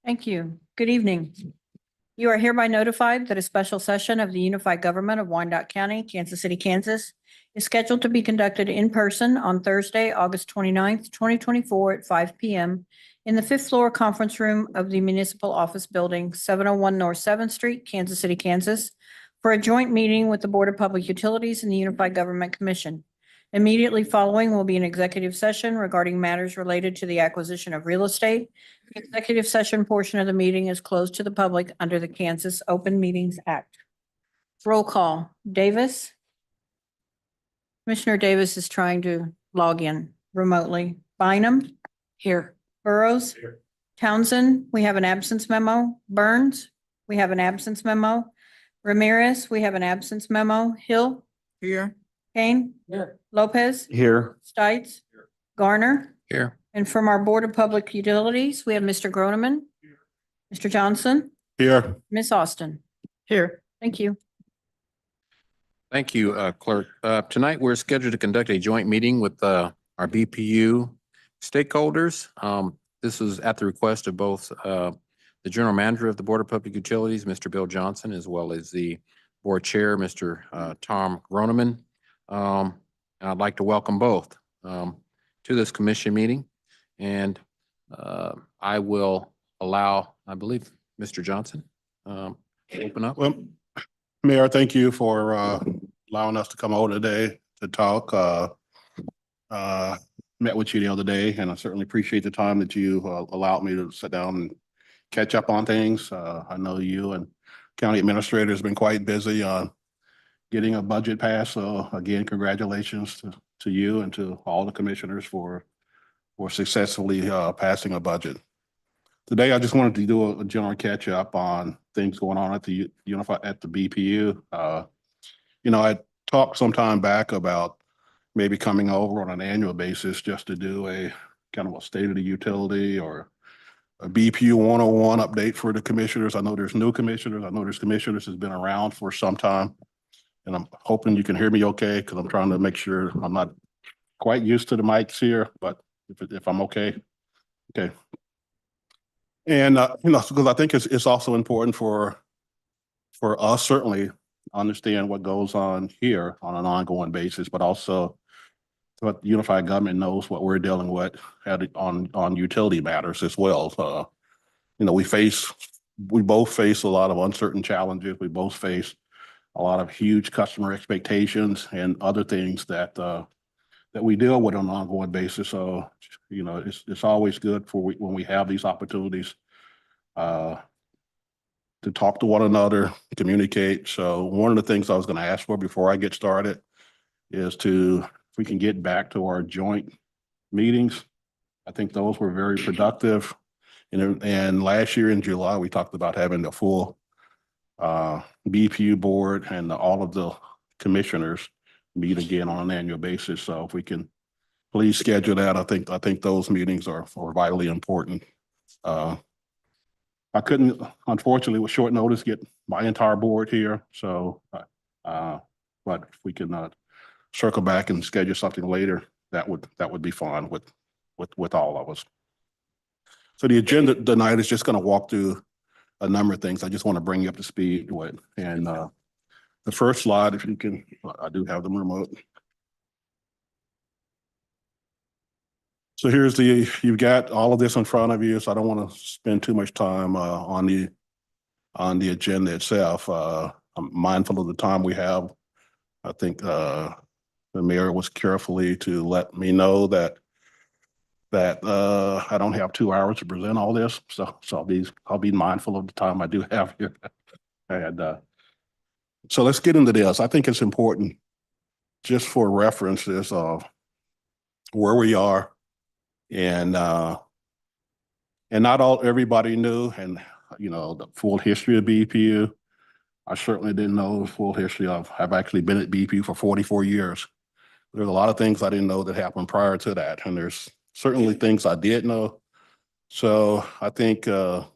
Thank you. Good evening. You are hereby notified that a special session of the Unified Government of Wyandotte County, Kansas City, Kansas is scheduled to be conducted in person on Thursday, August 29th, 2024 at 5 p.m. in the fifth floor conference room of the Municipal Office Building, 701 North 7th Street, Kansas City, Kansas, for a joint meeting with the Board of Public Utilities and the Unified Government Commission. Immediately following will be an executive session regarding matters related to the acquisition of real estate. The executive session portion of the meeting is closed to the public under the Kansas Open Meetings Act. Roll call. Davis? Commissioner Davis is trying to log in remotely. Bynum? Here. Burrows? Here. Townsend, we have an absence memo. Burns? We have an absence memo. Ramirez, we have an absence memo. Hill? Here. Kane? Here. Lopez? Here. Stites? Garner? Here. And from our Board of Public Utilities, we have Mr. Groneman, Mr. Johnson, Here. Ms. Austin. Here. Thank you. Thank you, Clerk. Tonight, we're scheduled to conduct a joint meeting with our BPU stakeholders. This is at the request of both the General Manager of the Board of Public Utilities, Mr. Bill Johnson, as well as the Board Chair, Mr. Tom Groneman. And I'd like to welcome both to this commission meeting. And I will allow, I believe, Mr. Johnson to open up. Well, Mayor, thank you for allowing us to come over today to talk. Met with you the other day, and I certainly appreciate the time that you allowed me to sit down and catch up on things. I know you and County Administrator has been quite busy on getting a budget passed. So again, congratulations to you and to all the commissioners for successfully passing a budget. Today, I just wanted to do a general catch up on things going on at the BPU. I talked some time back about maybe coming over on an annual basis just to do a kind of a state of the utility or a BPU 101 update for the commissioners. I know there's new commissioners. I know there's commissioners that's been around for some time. And I'm hoping you can hear me okay, because I'm trying to make sure I'm not quite used to the mics here, but if I'm okay. Okay. And, because I think it's also important for us certainly understand what goes on here on an ongoing basis, but also what unified government knows what we're dealing with on utility matters as well. We both face a lot of uncertain challenges. We both face a lot of huge customer expectations and other things that we deal with on an ongoing basis. So, it's always good when we have these opportunities to talk to one another, communicate. So one of the things I was going to ask for before I get started is if we can get back to our joint meetings. I think those were very productive. And last year in July, we talked about having the full BPU board and all of the commissioners meet again on an annual basis. So if we can please schedule that, I think those meetings are vitally important. I couldn't, unfortunately, with short notice, get my entire board here. So, but if we can circle back and schedule something later, that would be fine with all of us. So the agenda tonight is just going to walk through a number of things. I just want to bring you up to speed with, and the first slide, if you can, I do have them remote. So you've got all of this in front of you, so I don't want to spend too much time on the agenda itself. I'm mindful of the time we have. I think the mayor was carefully to let me know that I don't have 2 hours to present all this, so I'll be mindful of the time I do have here. And so let's get into this. I think it's important just for references of where we are. And not everybody knew, and the full history of BPU. I certainly didn't know the full history of. I've actually been at BPU for 44 years. There's a lot of things I didn't know that happened prior to that, and there's certainly things I did know. So I think I'm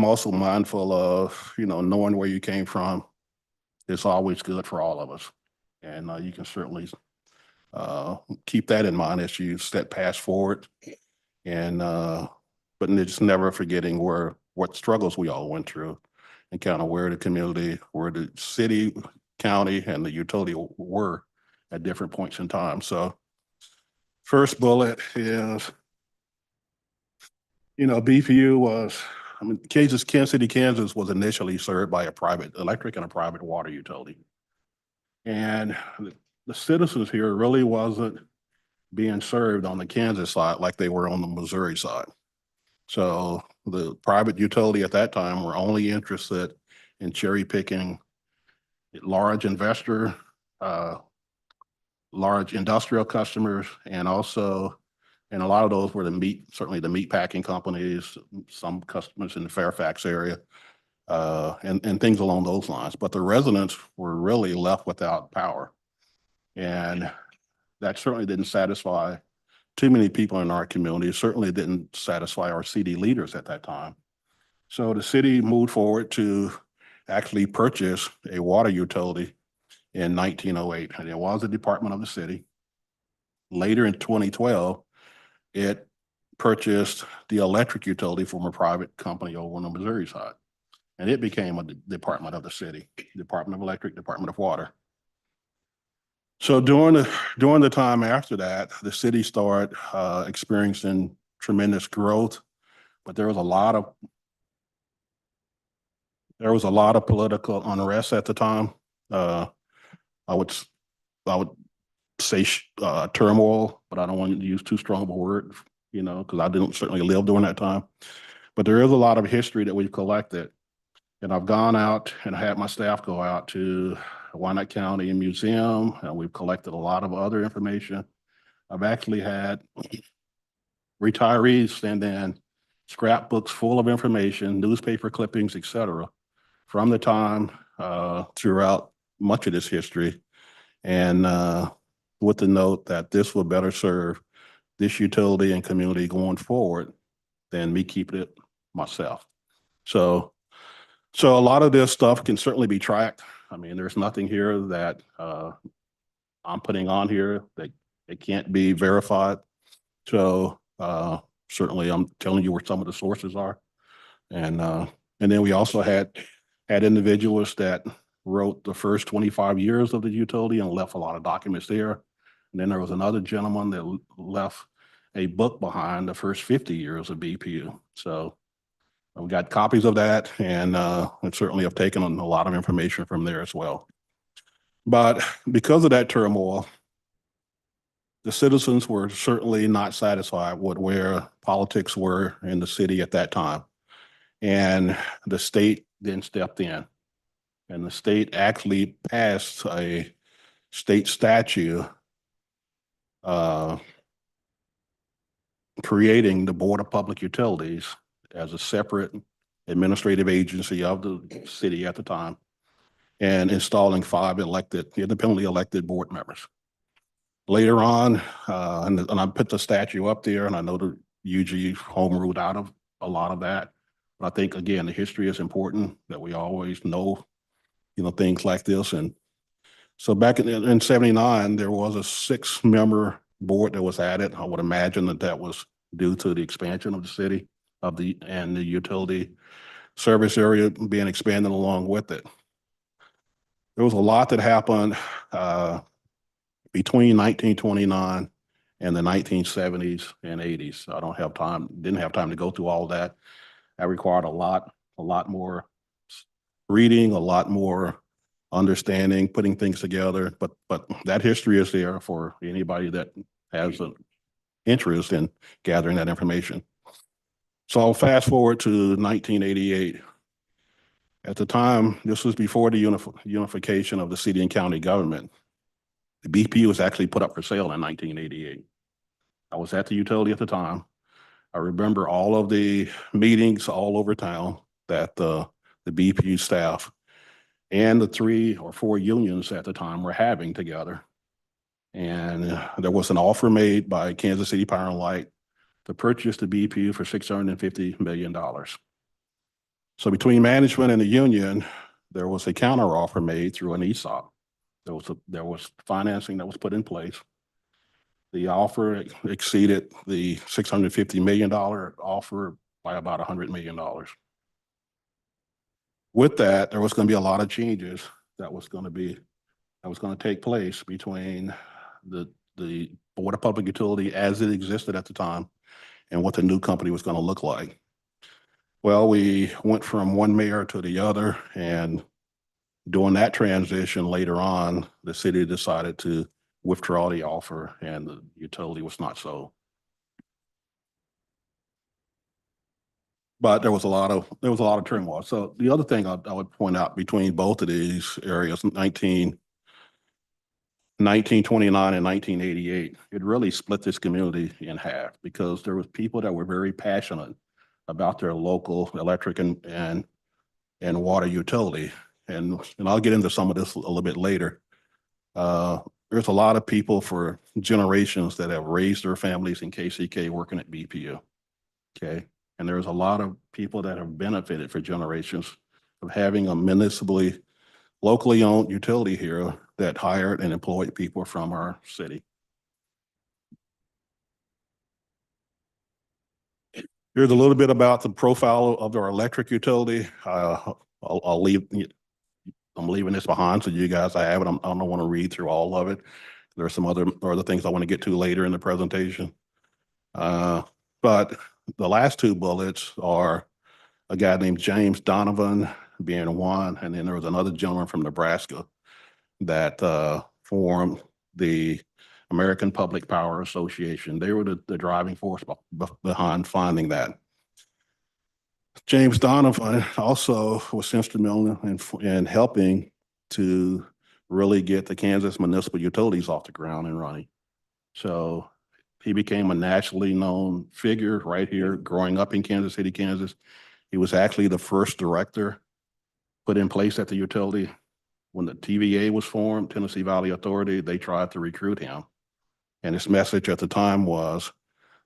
also mindful of knowing where you came from. It's always good for all of us, and you can certainly keep that in mind as you step past forward. And but but it's never forgetting what struggles we all went through and kind of where the community, where the city, county, and the utility were at different points in time. So first bullet is, BPU was, Kansas City, Kansas was initially served by a private electric and a private water utility. And the citizens here really wasn't being served on the Kansas side like they were on the Missouri side. So the private utility at that time were only interested in cherry picking large investor, large industrial customers, and also, and a lot of those were certainly the meat packing companies, some customers in the Fairfax area, and things along those lines. But the residents were really left without power. And that certainly didn't satisfy too many people in our community. It certainly didn't satisfy our city leaders at that time. So the city moved forward to actually purchase a water utility in 1908, and it was a department of the city. Later in 2012, it purchased the electric utility from a private company over on the Missouri side, and it became a department of the city, Department of Electric, Department of Water. So during the time after that, the city started experiencing tremendous growth, but there was a lot of political unrest at the time. I would say turmoil, but I don't want to use too strong of a word, because I didn't certainly live during that time. But there is a lot of history that we've collected, and I've gone out and had my staff go out to Wyandotte County Museum, and we've collected a lot of other information. I've actually had retirees send in scrapbooks full of information, newspaper clippings, etc., from the time throughout much of this history, and with the note that this will better serve this utility and community going forward than me keeping it myself. So a lot of this stuff can certainly be tracked. There's nothing here that I'm putting on here that it can't be verified. So certainly I'm telling you where some of the sources are. And then we also had individuals that wrote the first 25 years of the utility and left a lot of documents there. And then there was another gentleman that left a book behind the first 50 years of BPU. So we got copies of that, and certainly have taken on a lot of information from there as well. But because of that turmoil, the citizens were certainly not satisfied with where politics were in the city at that time. And the state then stepped in, and the state actually passed a state statute creating the Board of Public Utilities as a separate administrative agency of the city at the time, and installing 5 independently elected board members. Later on, and I put the statute up there, and I know the UG home ruled out of a lot of that. But I think, again, the history is important, that we always know, things like this. And so back in 79, there was a 6-member board that was added. I would imagine that was due to the expansion of the city and the utility service area being expanded along with it. There was a lot that happened between 1929 and the 1970s and 80s. I didn't have time to go through all of that. That required a lot more reading, a lot more understanding, putting things together. But that history is there for anybody that has an interest in gathering that information. So I'll fast forward to 1988. At the time, this was before the unification of the city and county government. The BPU was actually put up for sale in 1988. I was at the utility at the time. I remember all of the meetings all over town that the BPU staff and the 3 or 4 unions at the time were having together. And there was an offer made by Kansas City Power and Light to purchase the BPU for $650 million. So between management and the union, there was a counter offer made through an ESOP. There was financing that was put in place. The offer exceeded the $650 million offer by about $100 million. With that, there was going to be a lot of changes that was going to take place between the Board of Public Utility as it existed at the time and what the new company was going to look like. Well, we went from one mayor to the other, and during that transition later on, the city decided to withdraw the offer and the utility was not sold. But there was a lot of turmoil. So the other thing I would point out between both of these areas, 1929 and 1988, it really split this community in half because there was people that were very passionate about their local electric and water utility. And I'll get into some of this a little bit later. There's a lot of people for generations that have raised their families in KCK working at BPU. Okay. And there's a lot of people that have benefited for generations of having a municipally, locally owned utility here that hired and employed people from our city. Here's a little bit about the profile of our electric utility. I'm leaving this behind so you guys have it. I don't want to read through all of it. There are some other things I want to get to later in the presentation. But the last two bullets are a guy named James Donovan being one, and then there was another gentleman from Nebraska that formed the American Public Power Association. They were the driving force behind finding that. James Donovan also was instrumental in helping to really get the Kansas municipal utilities off the ground and running. So he became a nationally known figure right here growing up in Kansas City, Kansas. He was actually the first director put in place at the utility. When the TVA was formed, Tennessee Valley Authority, they tried to recruit him. And his message at the time was,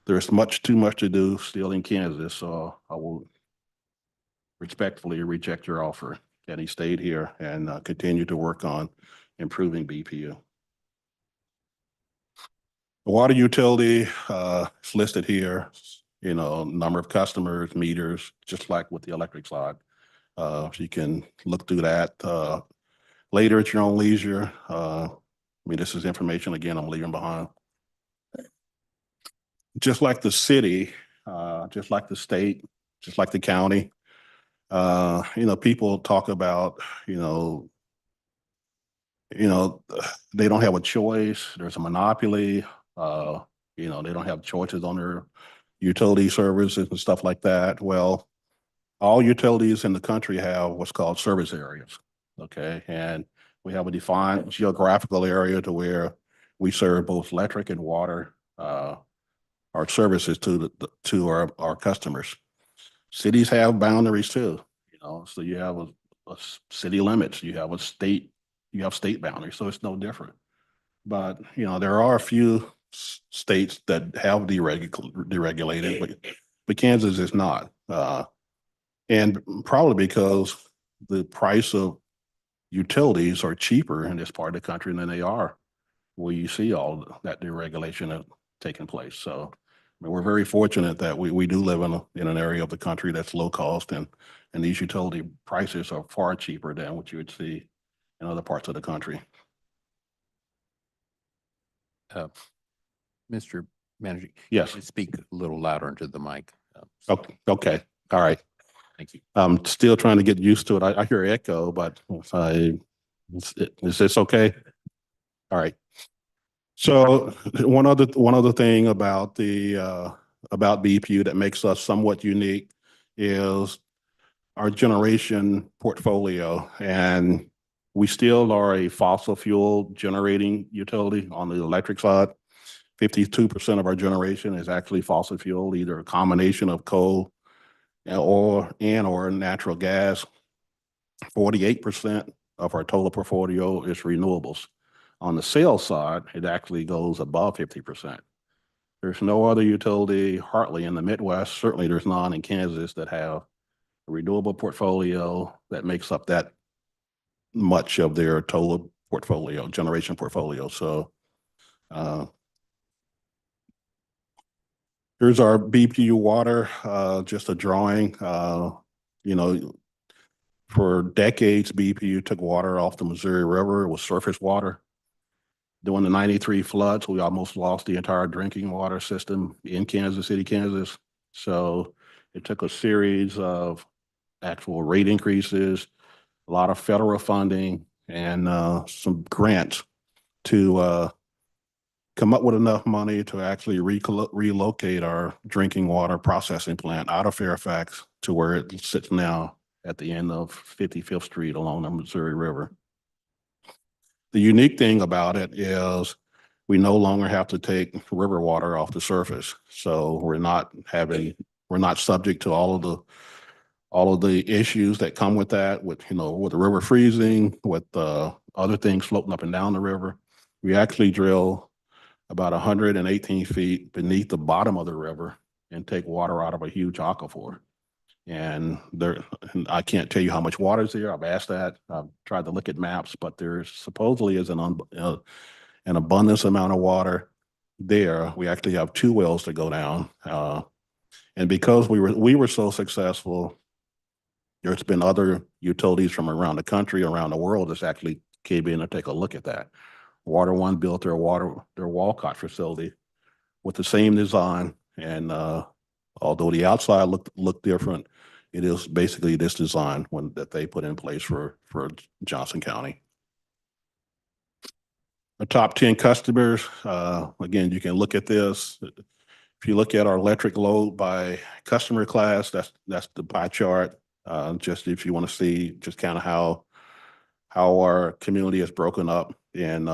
there's too much to do still in Kansas, so I will respectfully reject your offer. And he stayed here and continued to work on improving BPU. The water utility is listed here, number of customers, meters, just like with the electric side. So you can look through that later at your own leisure. This is information, again, I'm leaving behind. Just like the city, just like the state, just like the county, people talk about, they don't have a choice. There's a monopoly. They don't have choices on their utility services and stuff like that. Well, all utilities in the country have what's called service areas. Okay. And we have a defined geographical area to where we serve both electric and water, our services to our customers. Cities have boundaries too, so you have a city limits, you have state boundaries, so it's no different. But, there are a few states that have deregulated, but Kansas is not. And probably because the price of utilities are cheaper in this part of the country than they are where you see all that deregulation taking place. So we're very fortunate that we do live in an area of the country that's low cost, and these utility prices are far cheaper than what you would see in other parts of the country. Mr. Manager. Yes. Speak a little louder into the mic. Okay. All right. Thank you. I'm still trying to get used to it. I hear echo, but is this okay? All right. So one other thing about about BPU that makes us somewhat unique is our generation portfolio, and we still are a fossil fuel generating utility on the electric side. 52% of our generation is actually fossil fuel, either a combination of coal or natural gas. 48% of our total portfolio is renewables. On the sales side, it actually goes above 50%. There's no other utility, hardly in the Midwest, certainly there's none in Kansas, that have a renewable portfolio that makes up that much of their total portfolio, generation portfolio. So Here's our BPU water, just a drawing. You know, for decades, BPU took water off the Missouri River. It was surface water. During the 93 floods, we almost lost the entire drinking water system in Kansas City, Kansas. So it took a series of actual rate increases, a lot of federal funding, and some grants to come up with enough money to actually relocate our drinking water processing plant out of Fairfax to where it sits now at the end of 55th Street along the Missouri River. The unique thing about it is we no longer have to take river water off the surface. So we're not subject to all of the issues that come with that, with with the river freezing, with other things floating up and down the river. We actually drill about 118 feet beneath the bottom of the river and take water out of a huge aquifer. And I can't tell you how much water is there. I've asked that. I've tried to look at maps, but there supposedly is an abundance amount of water there. We actually have 2 wells to go down. And because we were so successful, there's been other utilities from around the country, around the world that's actually came in to take a look at that. Water One built their Walcott facility with the same design, and although the outside looked different, it is basically this design that they put in place for Johnson County. The top 10 customers, again, you can look at this. If you look at our electric load by customer class, that's the pie chart. Just if you want to see just kind of how our community is broken up in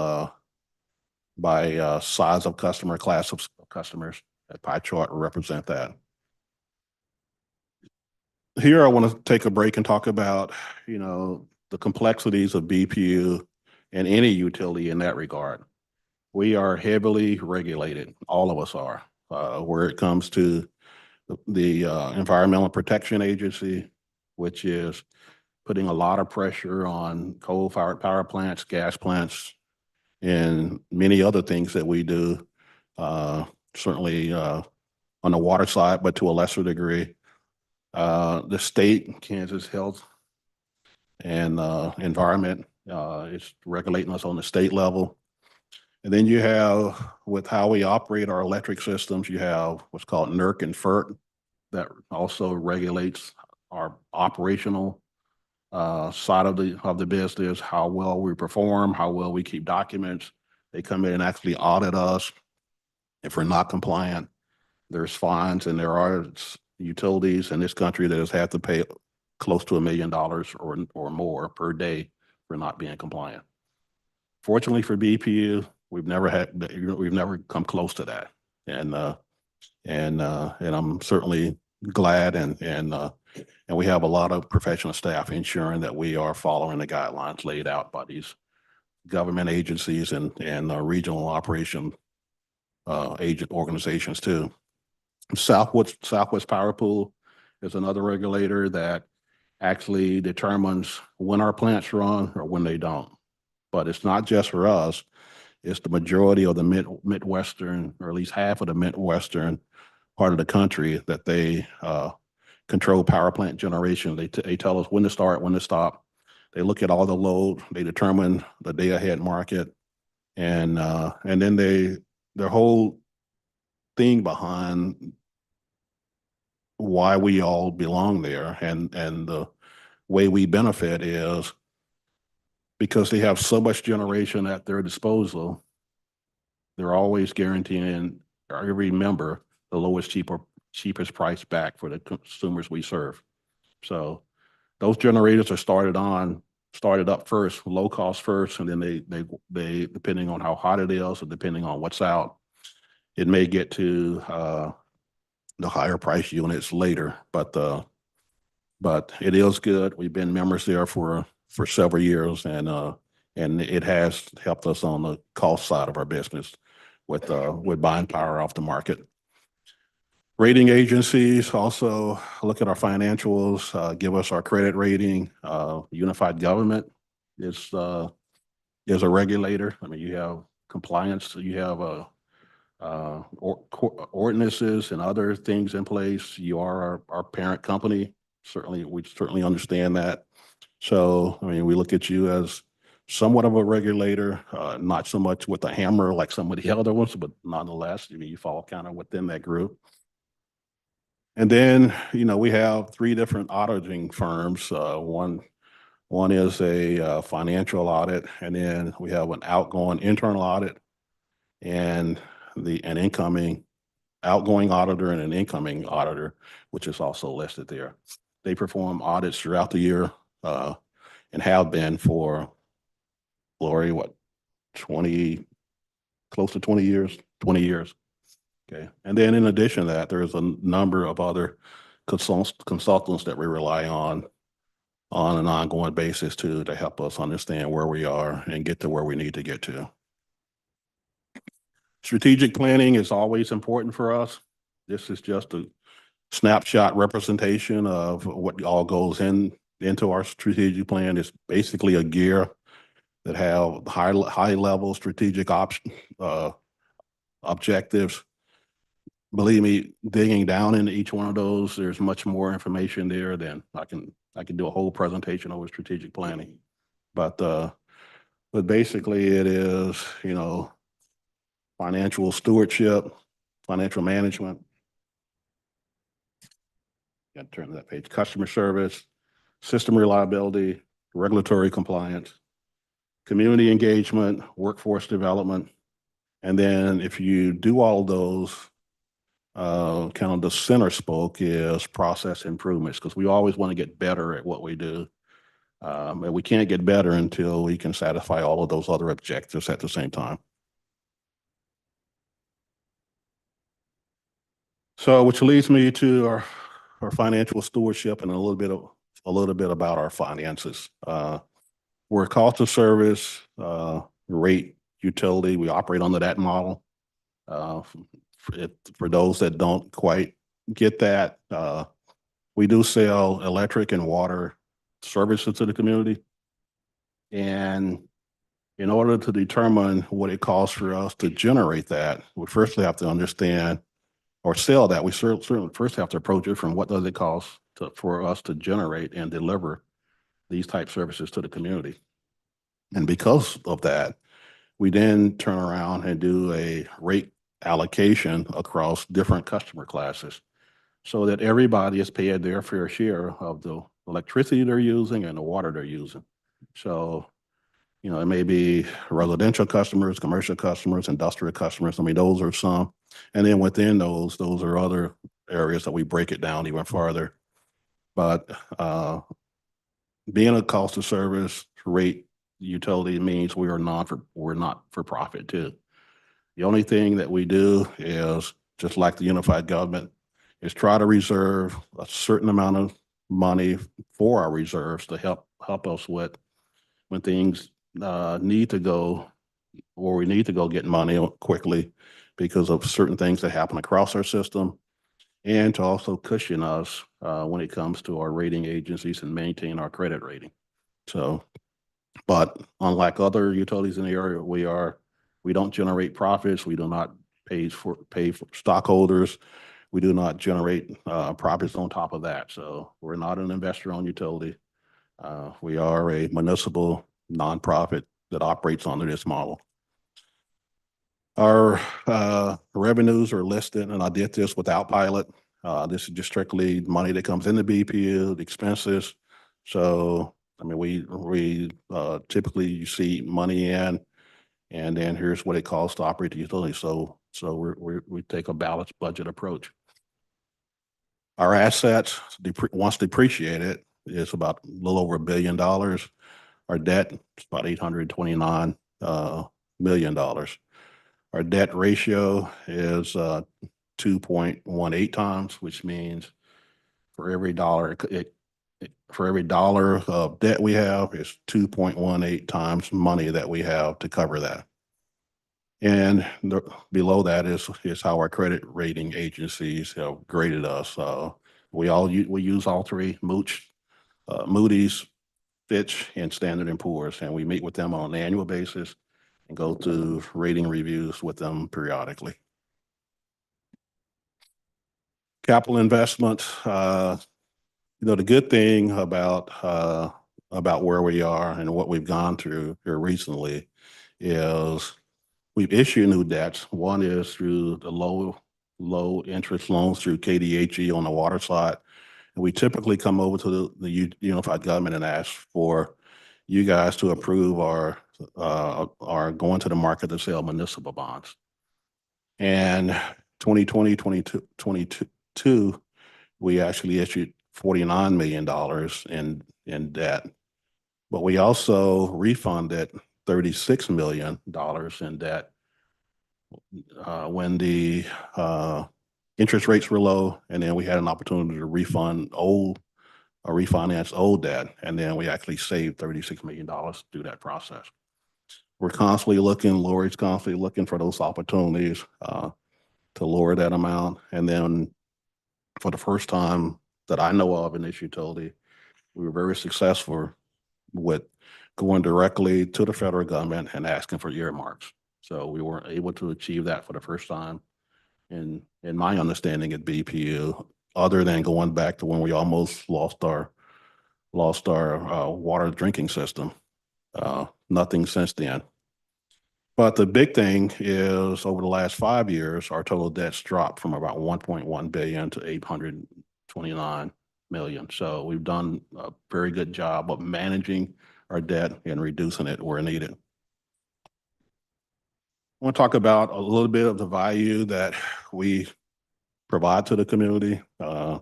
by size of customer, class of customers. That pie chart will represent that. Here, I want to take a break and talk about, the complexities of BPU and any utility in that regard. We are heavily regulated. All of us are, where it comes to the Environmental Protection Agency, which is putting a lot of pressure on coal-fired power plants, gas plants, and many other things that we do, certainly on the water side, but to a lesser degree. The state, Kansas Health and Environment, is regulating us on the state level. And then you have, with how we operate our electric systems, you have what's called NERC and FERC that also regulates our operational side of the business, how well we perform, how well we keep documents. They come in and actually audit us. If we're not compliant, there's fines, and there are utilities in this country that has had to pay close to $1 million or more per day for not being compliant. Fortunately for BPU, we've never come close to that, and I'm certainly glad, and we have a lot of professional staff ensuring that we are following the guidelines laid out by these government agencies and regional operation agent organizations too. Southwest Power Pool is another regulator that actually determines when our plants run or when they don't. But it's not just for us. It's the majority of the Midwestern, or at least half of the Midwestern part of the country that they control power plant generation. They tell us when to start, when to stop. They look at all the load. They determine the day ahead market, and then their whole thing behind why we all belong there and the way we benefit is because they have so much generation at their disposal. They're always guaranteeing every member the lowest, cheapest price back for the consumers we serve. So those generators are started up first, low cost first, and then they depending on how hot it is or depending on what's out, it may get to the higher price units later, but it is good. We've been members there for several years, and it has helped us on the cost side of our business with buying power off the market. Rating agencies also look at our financials, give us our credit rating. Unified Government is a regulator. I mean, you have compliance, you have ordinances and other things in place. You are our parent company. Certainly, we certainly understand that. So, I mean, we look at you as somewhat of a regulator, not so much with a hammer like some of the other ones, but nonetheless, I mean, you fall kind of within that group. And then, we have three different auditing firms. One is a financial audit, and then we have an outgoing internal audit and an incoming outgoing auditor and an incoming auditor, which is also listed there. They perform audits throughout the year and have been for, Lori, what, 20, close to 20 years? 20 years. Okay. And then in addition to that, there's a number of other consultants that we rely on an ongoing basis to help us understand where we are and get to where we need to get to. Strategic planning is always important for us. This is just a snapshot representation of what all goes into our strategic plan. It's basically a gear that have high level strategic objectives. Believe me, digging down into each one of those, there's much more information there than I can do a whole presentation over strategic planning. But basically it is, financial stewardship, financial management. Got to turn to that page. Customer service, system reliability, regulatory compliance, community engagement, workforce development. And then if you do all of those, kind of the center spoke is process improvements, because we always want to get better at what we do. And we can't get better until we can satisfy all of those other objectives at the same time. So, which leads me to our financial stewardship and a little bit about our finances. We're a cost of service rate utility. We operate under that model. For those that don't quite get that, we do sell electric and water services to the community. And in order to determine what it costs for us to generate that, we first have to understand or sell that. We certainly first have to approach it from what does it cost for us to generate and deliver these type services to the community. And because of that, we then turn around and do a rate allocation across different customer classes so that everybody is paid their fair share of the electricity they're using and the water they're using. So, it may be residential customers, commercial customers, industrial customers. I mean, those are some. And then within those are other areas that we break it down even farther. But being a cost of service rate utility means we're not for profit too. The only thing that we do is, just like the unified government, is try to reserve a certain amount of money for our reserves to help us with when things need to go, or we need to go get money quickly because of certain things that happen across our system, and to also cushion us when it comes to our rating agencies and maintain our credit rating. So, but unlike other utilities in the area, we don't generate profits. We do not pay for stockholders. We do not generate profits on top of that. So we're not an investor-owned utility. We are a municipal nonprofit that operates under this model. Our revenues are listed, and I did this without pilot. This is just strictly money that comes in the BPU, the expenses. So, I mean, we typically you see money in, and then here's what it costs to operate the utility. So we take a balanced budget approach. Our assets, once depreciated, is about a little over $1 billion. Our debt is about $829 million. Our debt ratio is 2.18 times, which means for every dollar of debt we have is 2.18 times money that we have to cover that. And below that is how our credit rating agencies have graded us. We use all three: Moody's, Fitch, and Standard & Poor's, and we meet with them on an annual basis and go through rating reviews with them periodically. Capital investment, the good thing about where we are and what we've gone through here recently is we've issued new debts. One is through the low interest loans through KDHE on the water side. And we typically come over to the unified government and ask for you guys to approve our going to the market to sell municipal bonds. And 2020, 22, we actually issued $49 million in debt. But we also refunded $36 million in debt when the interest rates were low, and then we had an opportunity to refinance old debt, and then we actually saved $36 million through that process. We're constantly looking, Lori's constantly looking for those opportunities to lower that amount. And then for the first time that I know of in this utility, we were very successful with going directly to the federal government and asking for earmarks. So we were able to achieve that for the first time in my understanding at BPU, other than going back to when we almost lost our water drinking system. Nothing since then. But the big thing is over the last 5 years, our total debt's dropped from about 1.1 billion to 829 million. So we've done a very good job of managing our debt and reducing it where needed. I want to talk about a little bit of the value that we provide to the community. I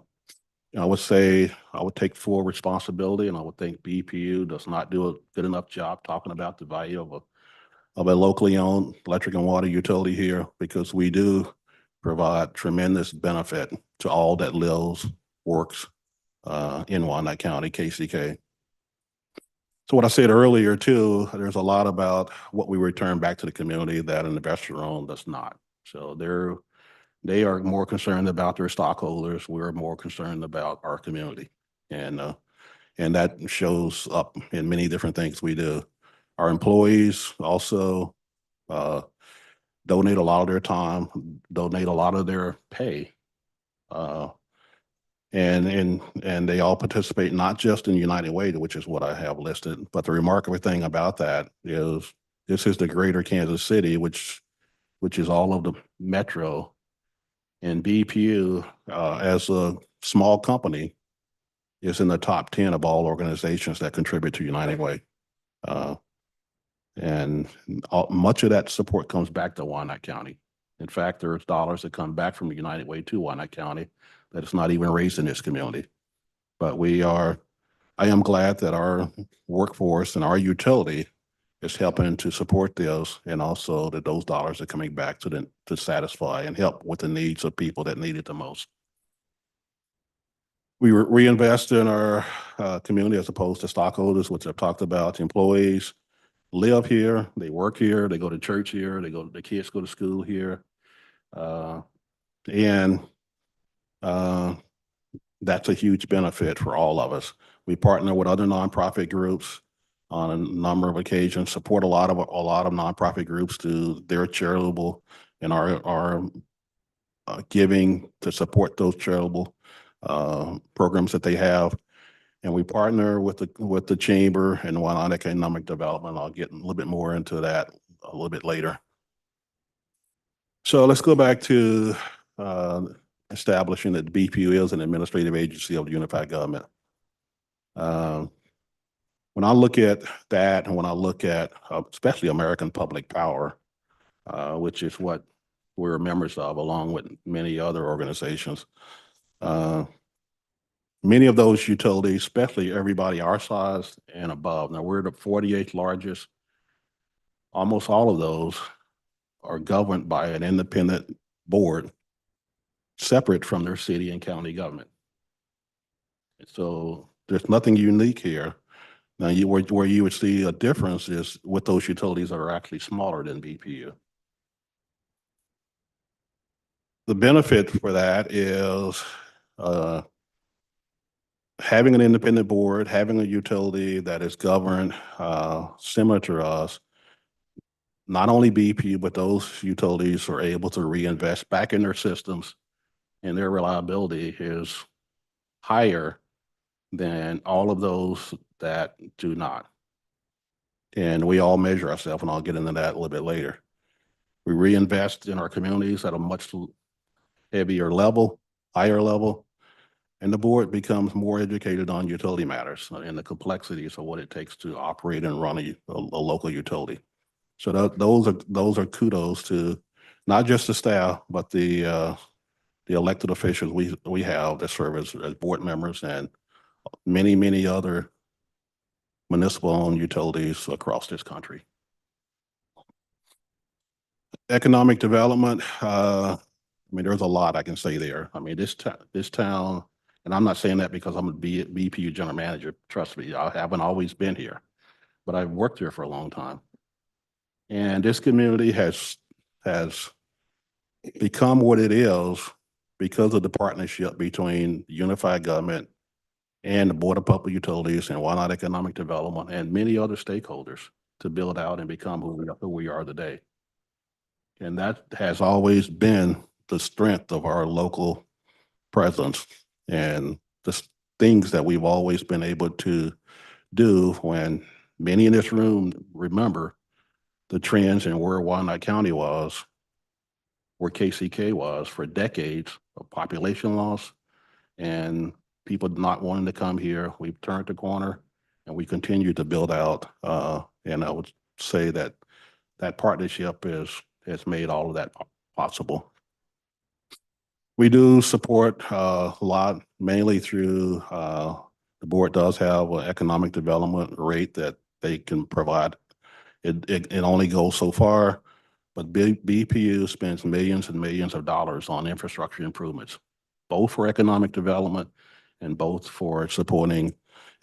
would say I would take full responsibility, and I would think BPU does not do a good enough job talking about the value of a locally owned electric and water utility here, because we do provide tremendous benefit to all that lives, works in Wyandotte County, KCK. So what I said earlier too, there's a lot about what we return back to the community that an investor owned does not. So they are more concerned about their stockholders. We're more concerned about our community. And that shows up in many different things we do. Our employees also donate a lot of their time, donate a lot of their pay. And they all participate not just in United Way, which is what I have listed, but the remarkable thing about that is this is the greater Kansas City, which is all of the metro. And BPU, as a small company, is in the top 10 of all organizations that contribute to United Way. And much of that support comes back to Wyandotte County. In fact, there's dollars that come back from United Way to Wyandotte County that is not even raised in this community. But I am glad that our workforce and our utility is helping to support those, and also that those dollars are coming back to satisfy and help with the needs of people that need it the most. We reinvest in our community as opposed to stockholders, which I've talked about. Employees live here, they work here, they go to church here, the kids go to school here. That's a huge benefit for all of us. We partner with other nonprofit groups on a number of occasions, support a lot of nonprofit groups to their charitable and our giving to support those charitable programs that they have. And we partner with the chamber and Wyandotte Economic Development. I'll get a little bit more into that a little bit later. So let's go back to establishing that BPU is an administrative agency of the unified government. When I look at that, and when I look at especially American Public Power, which is what we're members of, along with many other organizations, many of those utilities, especially everybody our size and above, now we're the 48th largest. Almost all of those are governed by an independent board separate from their city and county government. So there's nothing unique here. Now, where you would see a difference is with those utilities that are actually smaller than BPU. The benefit for that is having an independent board, having a utility that is governed similar to us. Not only BPU, but those utilities are able to reinvest back in their systems and their reliability is higher than all of those that do not. And we all measure ourselves, and I'll get into that a little bit later. We reinvest in our communities at a much heavier level, higher level, and the board becomes more educated on utility matters and the complexities of what it takes to operate and run a local utility. So those are kudos to not just the staff, but the elected officials we have that serve as board members and many other municipal-owned utilities across this country. Economic development, I mean, there's a lot I can say there. I mean, this town, and I'm not saying that because I'm a BPU general manager. Trust me, I haven't always been here, but I've worked here for a long time. And this community has become what it is because of the partnership between unified government and the Board of Public Utilities and Wyandotte Economic Development and many other stakeholders to build out and become who we are today. And that has always been the strength of our local presence and the things that we've always been able to do when many in this room remember the trends and where Wyandotte County was, where KCK was for decades of population loss and people not wanting to come here. We've turned the corner and we continue to build out. And I would say that that partnership has made all of that possible. We do support a lot, mainly through the board does have an economic development rate that they can provide. It only goes so far, but BPU spends millions and millions of dollars on infrastructure improvements, both for economic development and both for supporting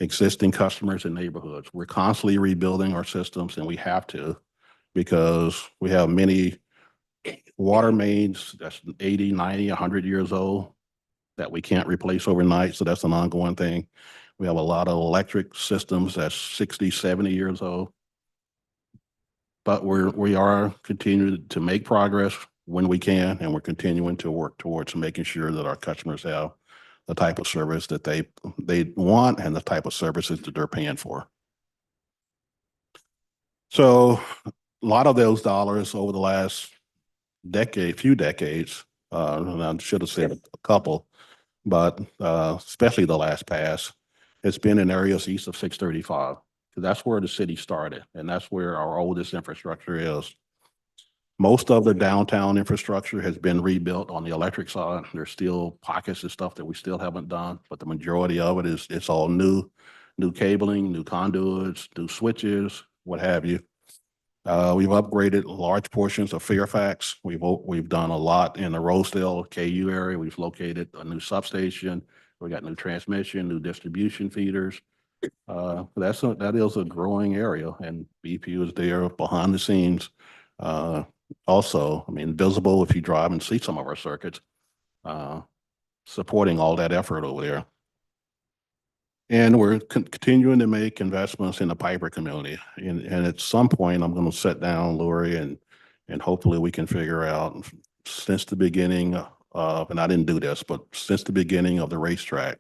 existing customers and neighborhoods. We're constantly rebuilding our systems, and we have to because we have many water mains that's 80, 90, 100 years old that we can't replace overnight. So that's an ongoing thing. We have a lot of electric systems that's 60, 70 years old. But we are continuing to make progress when we can, and we're continuing to work towards making sure that our customers have the type of service that they want and the type of services that they're paying for. So a lot of those dollars over the last few decades, and I should have said a couple, but especially the last pass, it's been in areas east of 635. That's where the city started, and that's where our oldest infrastructure is. Most of the downtown infrastructure has been rebuilt on the electric side. There's still pockets of stuff that we still haven't done, but the majority of it it's all new cabling, new conduits, new switches, what have you. We've upgraded large portions of Fairfax. We've done a lot in the Rosedale KU area. We've located a new substation. We got new transmission, new distribution feeders. That is a growing area, and BPU is there behind the scenes. Also, I mean, visible if you drive and see some of our circuits, supporting all that effort over there. And we're continuing to make investments in the Piper community. And at some point, I'm going to sit down, Lori, and hopefully we can figure out since the beginning of, and I didn't do this, but since the beginning of the racetrack,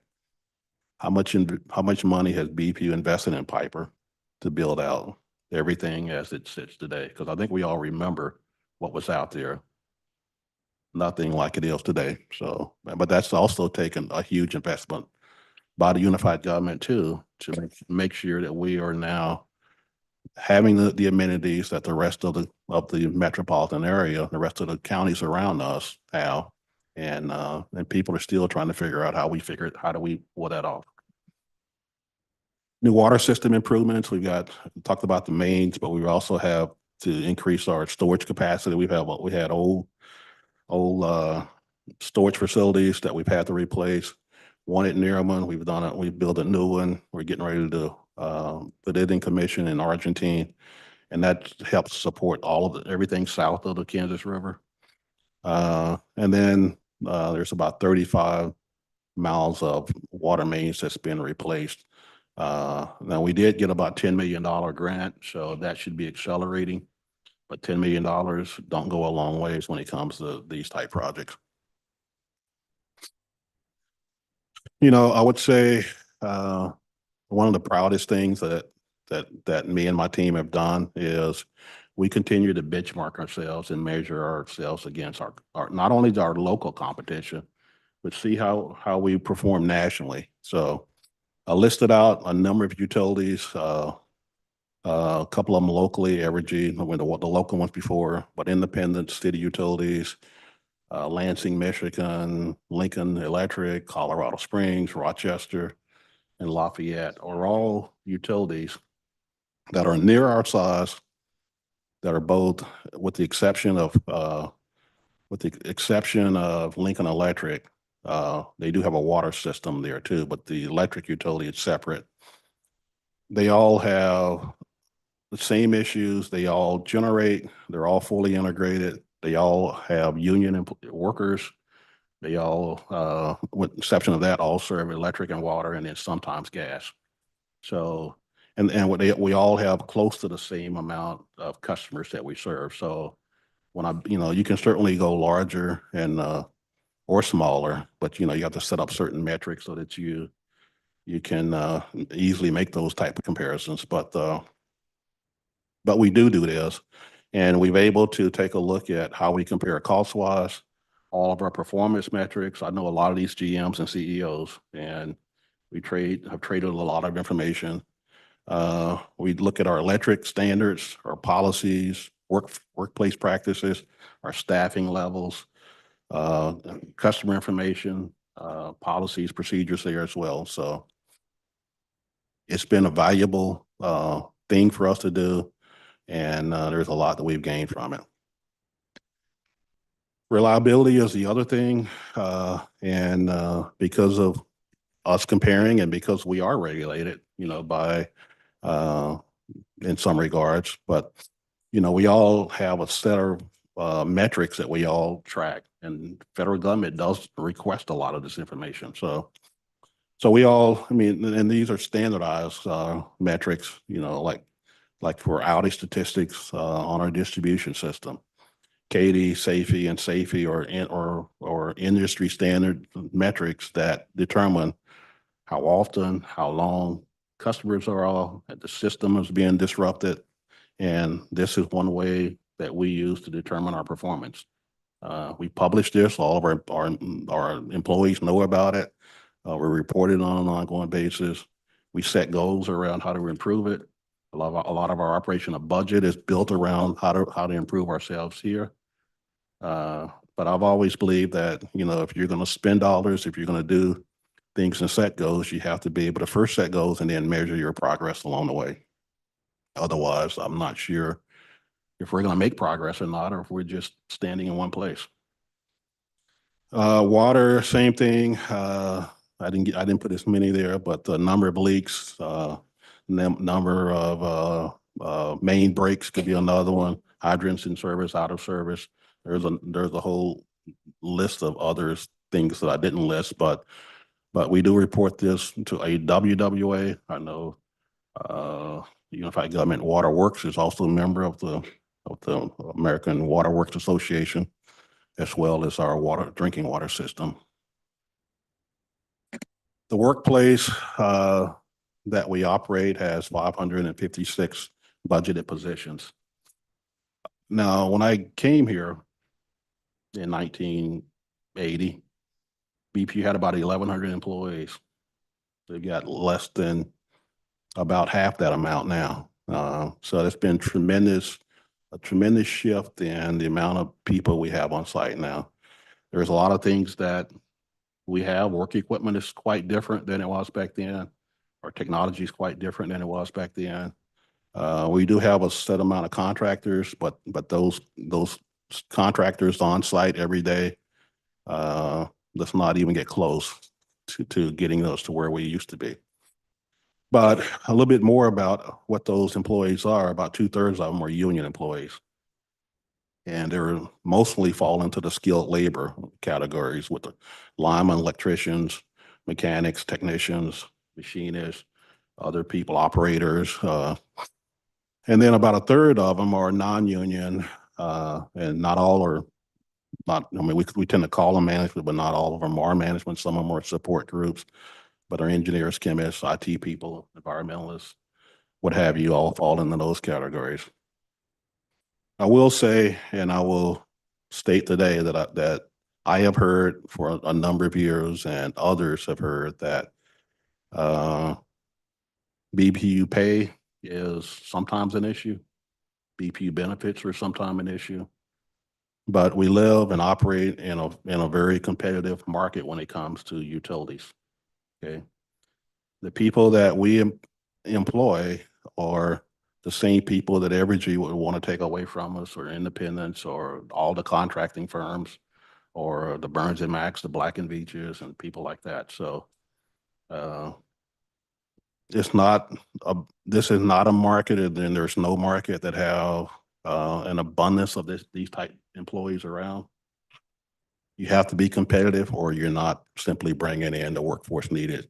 how much money has BPU invested in Piper to build out everything as it sits today? Because I think we all remember what was out there. Nothing like it is today. So, but that's also taken a huge investment by the unified government too, to make sure that we are now having the amenities that the rest of the metropolitan area, the rest of the counties around us have, and people are still trying to figure out how do we pull that off. New water system improvements. We talked about the mains, but we also have to increase our storage capacity. We had old storage facilities that we've had to replace. One at Nerman, we've built a new one. We're getting ready to put it in commission in Argentine, and that helps support everything south of the Kansas River. And then there's about 35 miles of water mains that's been replaced. Now we did get about $10 million grant, so that should be accelerating, but $10 million don't go a long ways when it comes to these type projects. I would say, one of the proudest things that me and my team have done is we continue to benchmark ourselves and measure ourselves against our not only our local competition, but see how we perform nationally. So I listed out a number of utilities, a couple of them locally, Evergy, the local ones before, but independent city utilities, Lansing, Michigan, Lincoln Electric, Colorado Springs, Rochester, and Lafayette are all utilities that are near our size, that are both, with the exception of Lincoln Electric. They do have a water system there too, but the electric utility is separate. They all have the same issues. They all generate. They're all fully integrated. They all have union workers. They all, with the exception of that, all serve electric and water, and then sometimes gas. So, and we all have close to the same amount of customers that we serve. So when you can certainly go larger and, or smaller, but you have to set up certain metrics so that you can, easily make those type of comparisons. But we do this, and we've able to take a look at how we compare cost-wise, all of our performance metrics. I know a lot of these GMs and CEOs, and have traded a lot of information. We look at our electric standards, our policies, workplace practices, our staffing levels, customer information, policies, procedures there as well. So it's been a valuable thing for us to do, and there's a lot that we've gained from it. Reliability is the other thing, and because of us comparing, and because we are regulated, by in some regards, but we all have a set of metrics that we all track, and federal government does request a lot of this information. So we all, and these are standardized metrics, like for outage statistics on our distribution system. Katie, SAFE or industry standard metrics that determine how often, how long customers are all, the system is being disrupted. And this is one way that we use to determine our performance. We publish this, all of our employees know about it. We report it on an ongoing basis. We set goals around how to improve it. A lot of our operational budget is built around how to improve ourselves here. But I've always believed that, if you're going to spend dollars, if you're going to do things and set goals, you have to be able to first set goals and then measure your progress along the way. Otherwise, I'm not sure if we're going to make progress or not, or if we're just standing in one place. Water, same thing. I didn't put as many there, but the number of leaks, number of main breaks could be another one. Hydrants in service, out of service. There's a whole list of other things that I didn't list, but we do report this to a WWA. I know Unified Government Water Works is also a member of the American Water Works Association, as well as our drinking water system. The workplace that we operate has 556 budgeted positions. Now, when I came here in 1980, BP had about 1,100 employees. They've got less than about half that amount now. So there's been a tremendous shift in the amount of people we have on site now. There's a lot of things that we have. Work equipment is quite different than it was back then. Our technology is quite different than it was back then. We do have a set amount of contractors, but those contractors on site every day, let's not even get close to getting those to where we used to be. But a little bit more about what those employees are. About 2/3 of them are union employees. And they're mostly fall into the skilled labor categories with the linemen, electricians, mechanics, technicians, machinists, other people, operators. And then about 1/3 of them are non-union, and not all are not, I mean, we tend to call them management, but not all of them are management. Some of them are support groups. But our engineers, chemists, IT people, environmentalists, what have you, all fall into those categories. I will say, and I will state today that I have heard for a number of years, and others have heard that BPU pay is sometimes an issue. BPU benefits are sometimes an issue. But we live and operate in a very competitive market when it comes to utilities. Okay. The people that we employ are the same people that Evergy would want to take away from us, or independents, or all the contracting firms, or the Burns and Max, the Black and Veatches, and people like that. So it's not this is not a market, and then there's no market that have an abundance of these type employees around. You have to be competitive, or you're not simply bringing in the workforce needed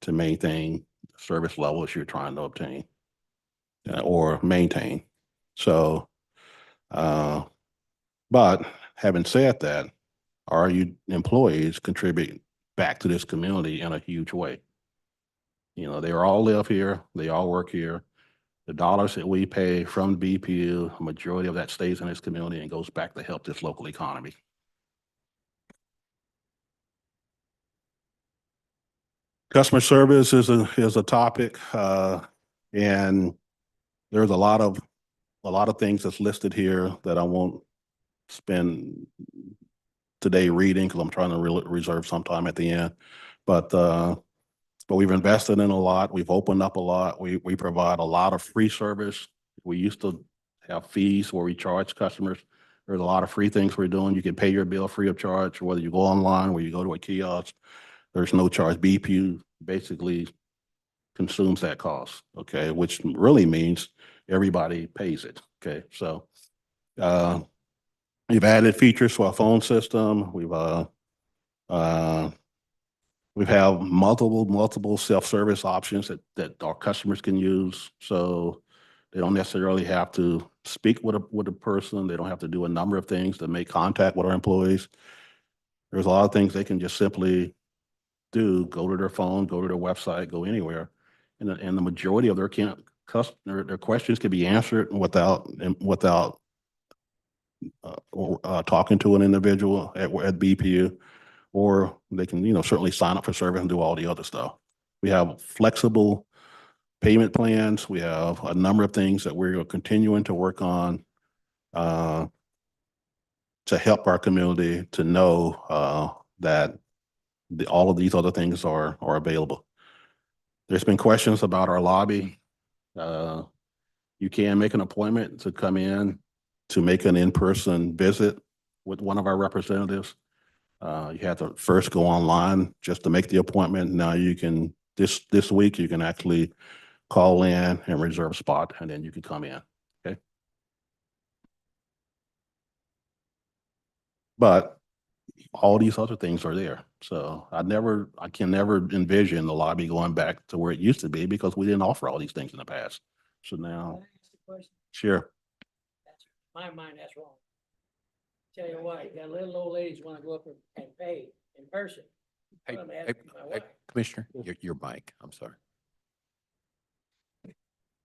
to maintain service levels you're trying to obtain or maintain. So, but having said that, our employees contribute back to this community in a huge way. You know, they all live here, they all work here. The dollars that we pay from BPU, a majority of that stays in this community and goes back to help this local economy. Customer service is a topic, and there's a lot of things that's listed here that I won't spend today reading, because I'm trying to reserve some time at the end. But we've invested in a lot. We've opened up a lot. We provide a lot of free service. We used to have fees where we charge customers. There's a lot of free things we're doing. You can pay your bill free of charge, whether you go online or you go to a kiosk. There's no charge. BPU basically consumes that cost, okay, which really means everybody pays it, okay? So we've added features to our phone system. We have multiple self-service options that our customers can use. So they don't necessarily have to speak with a person. They don't have to do a number of things to make contact with our employees. There's a lot of things they can just simply do: go to their phone, go to their website, go anywhere. And the majority of their questions can be answered without talking to an individual at BPU, or they can, certainly sign up for service and do all the other stuff. We have flexible payment plans. We have a number of things that we're continuing to work on to help our community to know that all of these other things are available. There's been questions about our lobby. You can make an appointment to come in to make an in-person visit with one of our representatives. You have to first go online just to make the appointment. Now you can, this week, you can actually call in and reserve a spot, and then you can come in, okay? But all these other things are there. So I can never envision the lobby going back to where it used to be, because we didn't offer all these things in the past. So now, sure. My mind, that's wrong. Tell you what, you got little old ladies want to go up and pay in person. Hey, I'm hey, asking my hey, wife. Commissioner, your mic, I'm sorry.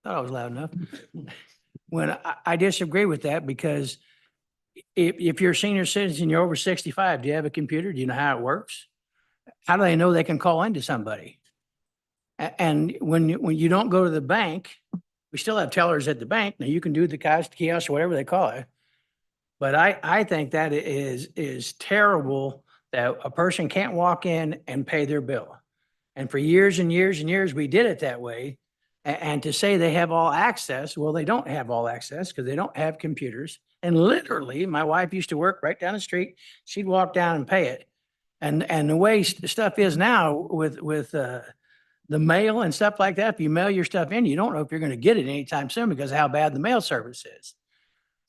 Thought I was loud enough. When I disagree with that, because if you're a senior citizen, you're over 65, do you have a computer? Do you know how it works? How do they know they can call into somebody? And when you don't go to the bank, we still have tellers at the bank. Now you can do the kiosk, whatever they call it. But I think that is terrible that a person can't walk in and pay their bill. And for years and years and years, we did it that way. And to say they have all access, well, they don't have all access because they don't have computers. And literally, my wife used to work right down the street. She'd walk down and pay it. And the way stuff is now with the mail and stuff like that, if you mail your stuff in, you don't know if you're going to get it anytime soon because of how bad the mail service is.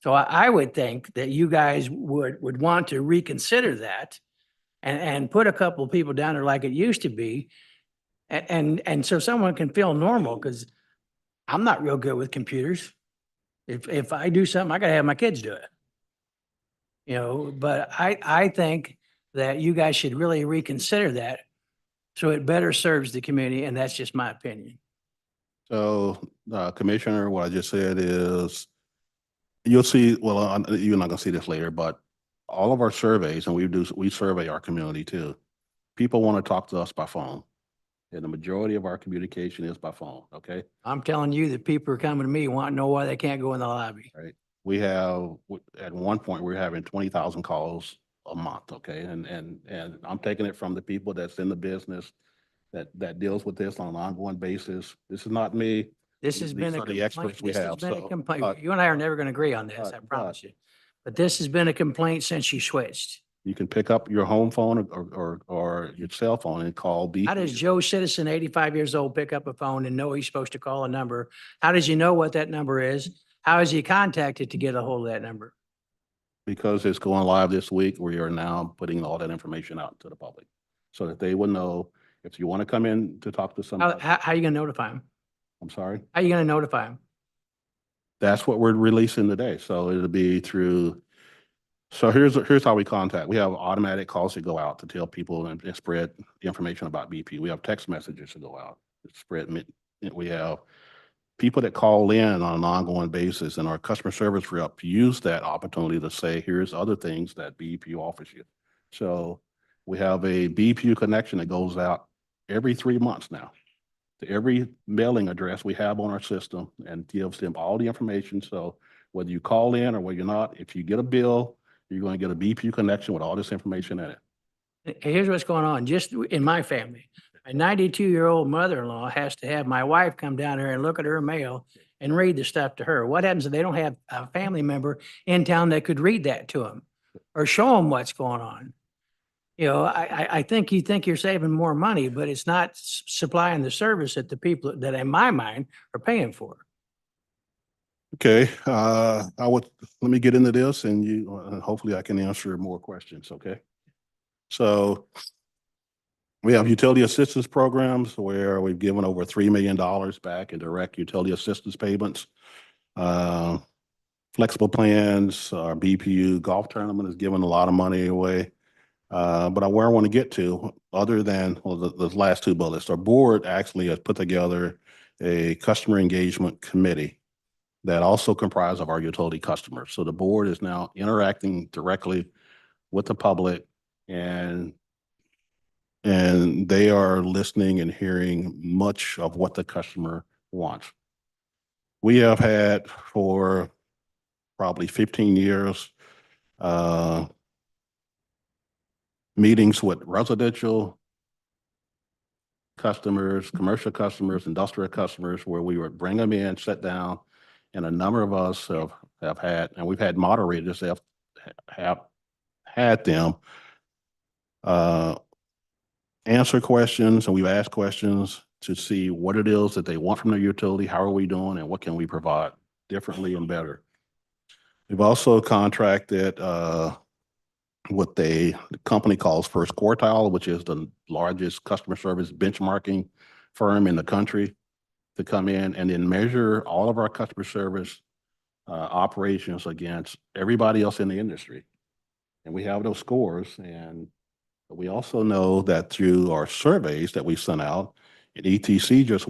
So I would think that you guys would want to reconsider that and put a couple of people down there like it used to be. And so someone can feel normal, because I'm not real good with computers. If I do something, I got to have my kids do it. you know, but I think that you guys should really reconsider that so it better serves the community, and that's just my opinion. So, Commissioner, what I just said is, you'll see, well, you're not gonna see this later, but all of our surveys, and we survey our community too. People want to talk to us by phone. And the majority of our communication is by phone, okay? I'm telling you that people are coming to me wanting to know why they can't go in the lobby. We have, at one point, we were having 20,000 calls a month, okay? And I'm taking it from the people that's in the business that deals with this on an ongoing basis. This is not me. This has These been a are the complaint. experts we This has have, been a so, complaint. but- You and I are never going to agree on this, I promise you. But this has been a complaint since you switched. You can pick up your home phone or your cell phone and call How does BP. Joe Citizen, 85 years old, pick up a phone and know he's supposed to call a number? How does he know what that number is? How is he contacted to get a hold of that number? Because it's going live this week, we are now putting all that information out to the public. So that they will know if you want to come in to talk to How, somebody. how are you going to notify him? I'm sorry. How are you going to notify him? That's what we're releasing today. So it'll be through, so here's how we contact. We have automatic calls that go out to tell people and spread information about BP. We have text messages to go out, to spread. We have people that call in on an ongoing basis, and our customer service rep use that opportunity to say, here's other things that BPU offers you. So we have a BPU connection that goes out every 3 months now to every mailing address we have on our system and gives them all the information. So whether you call in or whether you're not, if you get a bill, you're going to get a BPU connection with all this information in it. Here's what's going on, just in my family. A 92-year-old mother-in-law has to have my wife come down here and look at her mail and read the stuff to her. What happens if they don't have a family member in town that could read that to them or show them what's going on? You know, I think you think you're saving more money, but it's not supplying the service that the people that in my mind are paying for. Okay, let me get into this and hopefully I can answer more questions, okay? So we have utility assistance programs where we've given over $3 million back in direct utility assistance payments. Flexible plans, our BPU golf tournament has given a lot of money away. But where I want to get to, other than, well, the last two bullets, our board actually has put together a customer engagement committee that also comprise of our utility customers. So the board is now interacting directly with the public, and they are listening and hearing much of what the customer wants. We have had for probably 15 years, meetings with residential customers, commercial customers, industrial customers, where we would bring them in, sit down, and a number of us have had, and we've had moderators that have had them answer questions, and we've asked questions to see what it is that they want from their utility, how are we doing, and what can we provide differently and better. We've also contracted what the company calls First Quartile, which is the largest customer service benchmarking firm in the country, to come in and then measure all of our customer service operations against everybody else in the industry. And we have those scores. And we also know that through our surveys that we sent out, and ETC just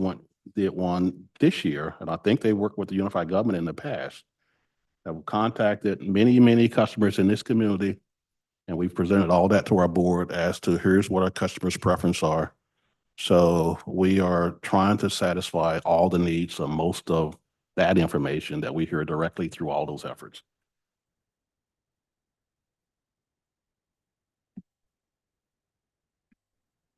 did one this year, and I think they worked with the unified government in the past, have contacted many, many customers in this community. And we've presented all that to our board as to here's what our customers' preference are. So we are trying to satisfy all the needs of most of that information that we hear directly through all those efforts.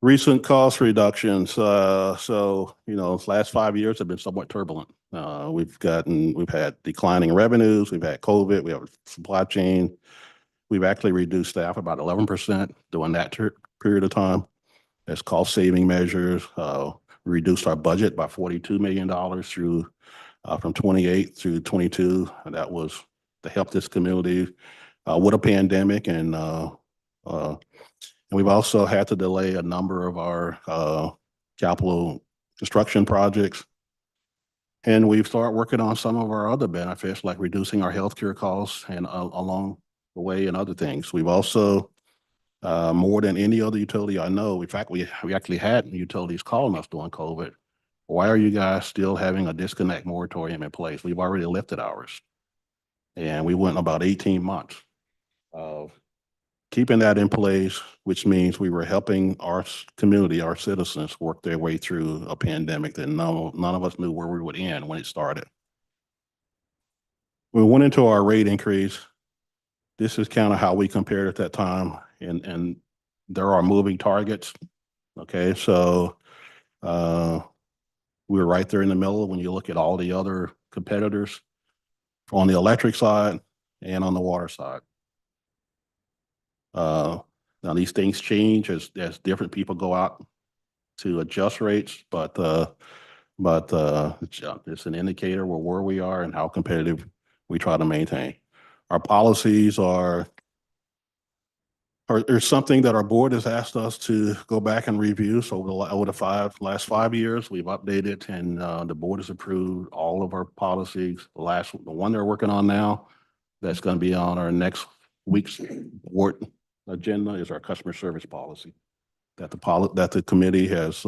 Recent cost reductions. So, last 5 years have been somewhat turbulent. We've had declining revenues, we've had COVID, we have supply chain. We've actually reduced staff about 11% during that period of time. As cost saving measures, we reduced our budget by $42 million through from 28 through 22. And that was to help this community with a pandemic. And we've also had to delay a number of our capital construction projects. And we've started working on some of our other benefits, like reducing our healthcare costs and along away and other things. We've also, more than any other utility I know, in fact, we actually had utilities calling us during COVID. Why are you guys still having a disconnect moratorium in place? We've already lifted ours. And we went about 18 months of keeping that in place, which means we were helping our community, our citizens, work their way through a pandemic that none of us knew where we would end when it started. We went into our rate increase. This is kind of how we compared at that time, and there are moving targets. Okay, so we were right there in the middle when you look at all the other competitors on the electric side and on the water side. Now these things change as different people go out to adjust rates, but it's an indicator of where we are and how competitive we try to maintain. Our policies are something that our board has asked us to go back and review. So over the last 5 years, we've updated, and the board has approved all of our policies. The one they're working on now, that's going to be on our next week's board agenda, is our customer service policy that the committee has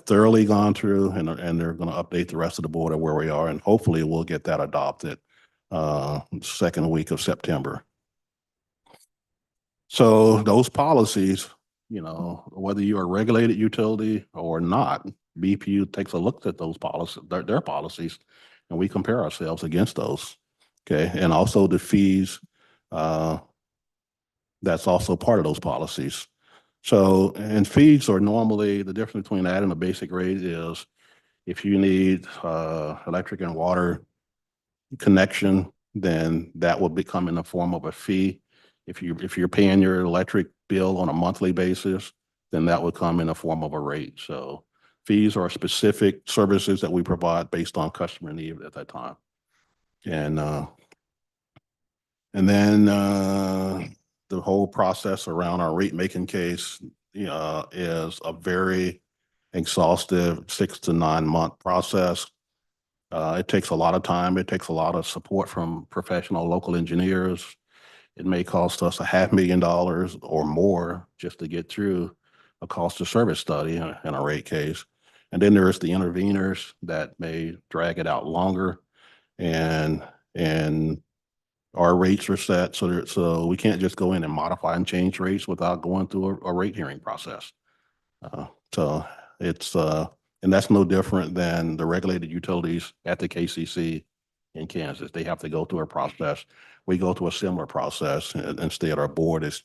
thoroughly gone through, and they're going to update the rest of the board of where we are, and hopefully we'll get that adopted second week of September. So those policies, whether you're a regulated utility or not, BPU takes a look at those policies, their policies, and we compare ourselves against those. Okay, and also the fees, that's also part of those policies. So, and fees are normally, the difference between that and a basic rate is if you need electric and water connection, then that will become in the form of a fee. If you're paying your electric bill on a monthly basis, then that would come in the form of a rate. So fees are specific services that we provide based on customer need at that time. And then the whole process around our rate making case is a very exhaustive 6 to 9 month process. It takes a lot of time. It takes a lot of support from professional local engineers. It may cost us $500,000 or more just to get through a cost of service study in a rate case. And then there's the interveners that may drag it out longer, and our rates are set so we can't just go in and modify and change rates without going through a rate hearing process. So it's and that's no different than the regulated utilities at the KCC in Kansas. They have to go through a process. We go through a similar process, and instead our board is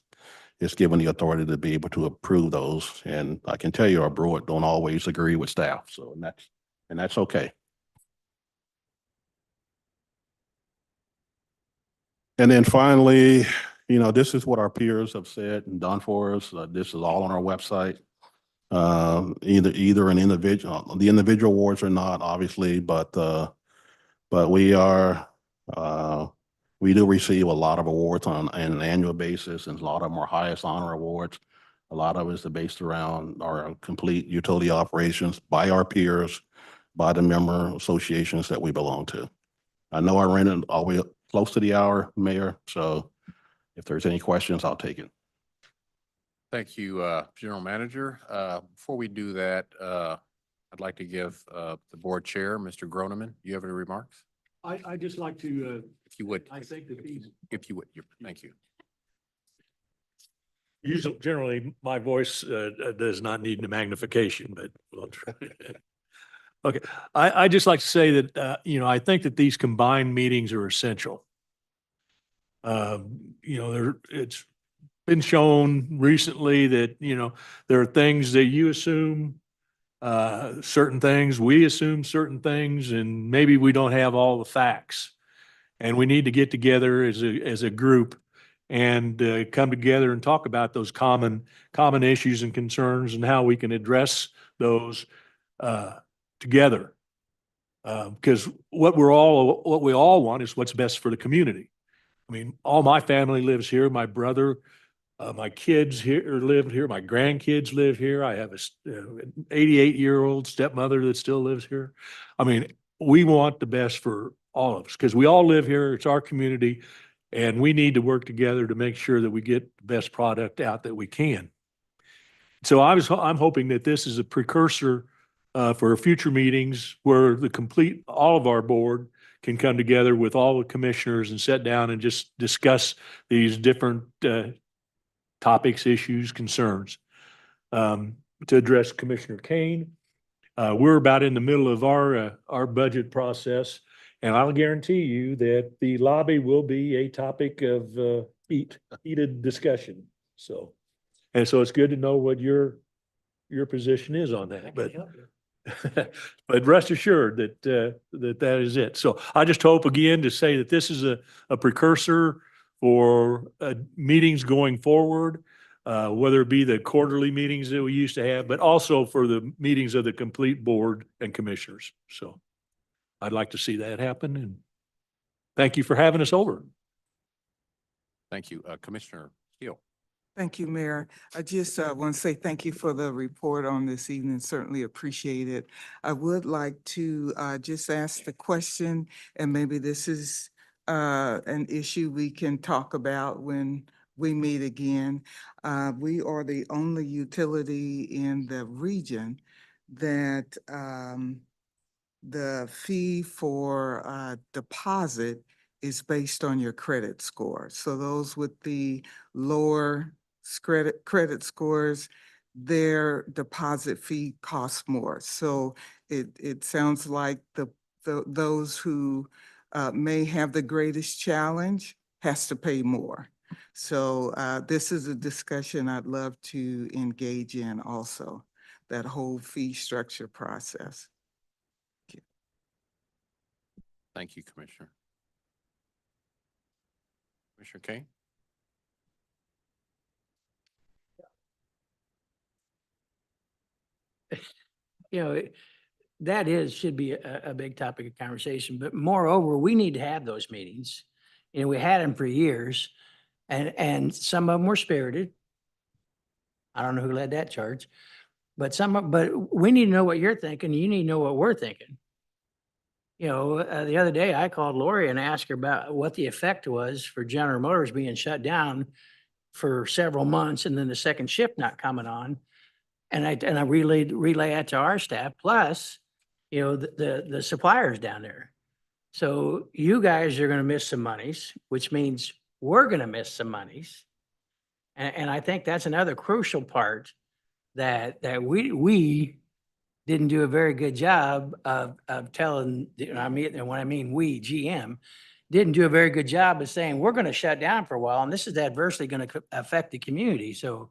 given the authority to be able to approve those. And I can tell you our board don't always agree with staff. So and that's okay. And then finally, this is what our peers have said and done for us. This is all on our website. Either an individual, the individual awards or not, obviously, but we do receive a lot of awards on an annual basis, and a lot of them are highest honor awards. A lot of it is based around our complete utility operations by our peers, by the member associations that we belong to. I know I ran it all the way close to the hour, Mayor, so if there's any questions, I'll take it. Thank you, General Manager. Before we do that, I'd like to give the board chair, Mr. Groneman. Do you have any remarks? I just like to, If you would. I think that these, If you would, thank you. usually, generally, my voice does not need the magnification, but we'll try. Okay, I just like to say that, I think that these combined meetings are essential. It's been shown recently that, there are things that you assume certain things, we assume certain things, and maybe we don't have all the facts. And we need to get together as a group and come together and talk about those common issues and concerns and how we can address those together. Because what we all want is what's best for the community. I mean, all my family lives here. My brother, my kids here live here. My grandkids live here. I have an 88-year-old stepmother that still lives here. I mean, we want the best for all of us because we all live here. It's our community. And we need to work together to make sure that we get the best product out that we can. So I'm hoping that this is a precursor for future meetings where all of our board can come together with all the commissioners and sit down and just discuss these different topics, issues, concerns. To address Commissioner Kane, we're about in the middle of our budget process, and I'll guarantee you that the lobby will be a topic of heated discussion. So it's good to know what your position is on that, but rest assured that is it. So I just hope again to say that this is a precursor for meetings going forward, whether it be the quarterly meetings that we used to have, but also for the meetings of the complete board and commissioners. So I'd like to see that happen, and thank you for having us over. Thank you. Commissioner Steele. Thank you, Mayor. I just want to say thank you for the report on this evening. Certainly appreciate it. I would like to just ask the question, and maybe this is an issue we can talk about when we meet again. We are the only utility in the region that the fee for deposit is based on your credit score. So those with the lower credit scores, their deposit fee costs more. So it sounds like those who may have the greatest challenge has to pay more. So this is a discussion I'd love to engage in also, that whole fee structure process. Thank you, Commissioner. Commissioner Kane? You know, should be a big topic of conversation, but moreover, we need to have those meetings. You know, we had them for years, and some of them were spirited. I don't know who led that charge, but we need to know what you're thinking. You need to know what we're thinking. You know, the other day I called Lori and asked her about what the effect was for General Motors being shut down for several months and then the second shift not coming on. And I relay that to our staff, plus, you know, the suppliers down there. So you guys are going to miss some monies, which means we're going to miss some monies. And I think that's another crucial part that we didn't do a very good job of telling, and when I mean we, GM, didn't do a very good job of saying, we're going to shut down for a while, and this is adversely going to affect the community. So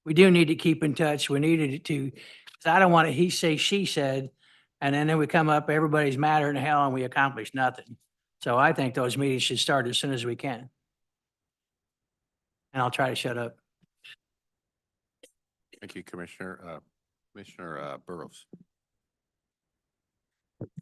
we do need to keep in touch. We needed to, 'cause I don't want to he say, she said, and then we come up, everybody's madder than hell and we accomplish nothing. So I think those meetings should start as soon as we can. And I'll try to shut up. Thank you, Commissioner. Commissioner Burrows.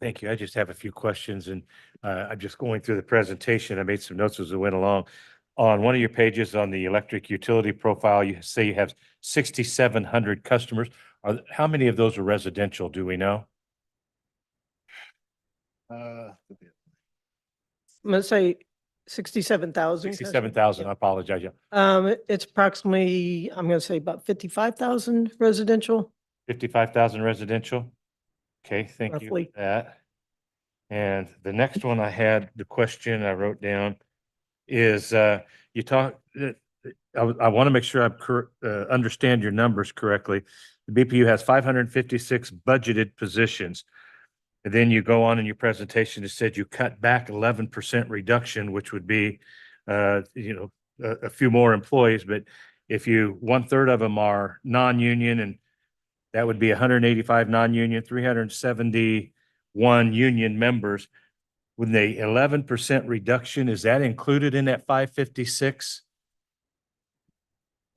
Thank you. I just have a few questions, and I'm just going through the presentation. I made some notes as we went along. On one of your pages on the electric utility profile, you say you have 6,700 customers. How many of those are residential? Do we know? I'm gonna say 67,000. 67,000. I apologize. Yeah. It's approximately, I'm gonna say about 55,000 residential. 55,000 residential. Okay, thank you Roughly. for that. And the next one I had, the question I wrote down is, you talk, I want to make sure I understand your numbers correctly. The BPU has 556 budgeted positions. And then you go on in your presentation, it said you cut back 11% reduction, which would be, a few more employees, but if 1/3 of them are non-union, and that would be 185 non-union, 371 union members. With the 11% reduction, is that included in that 556?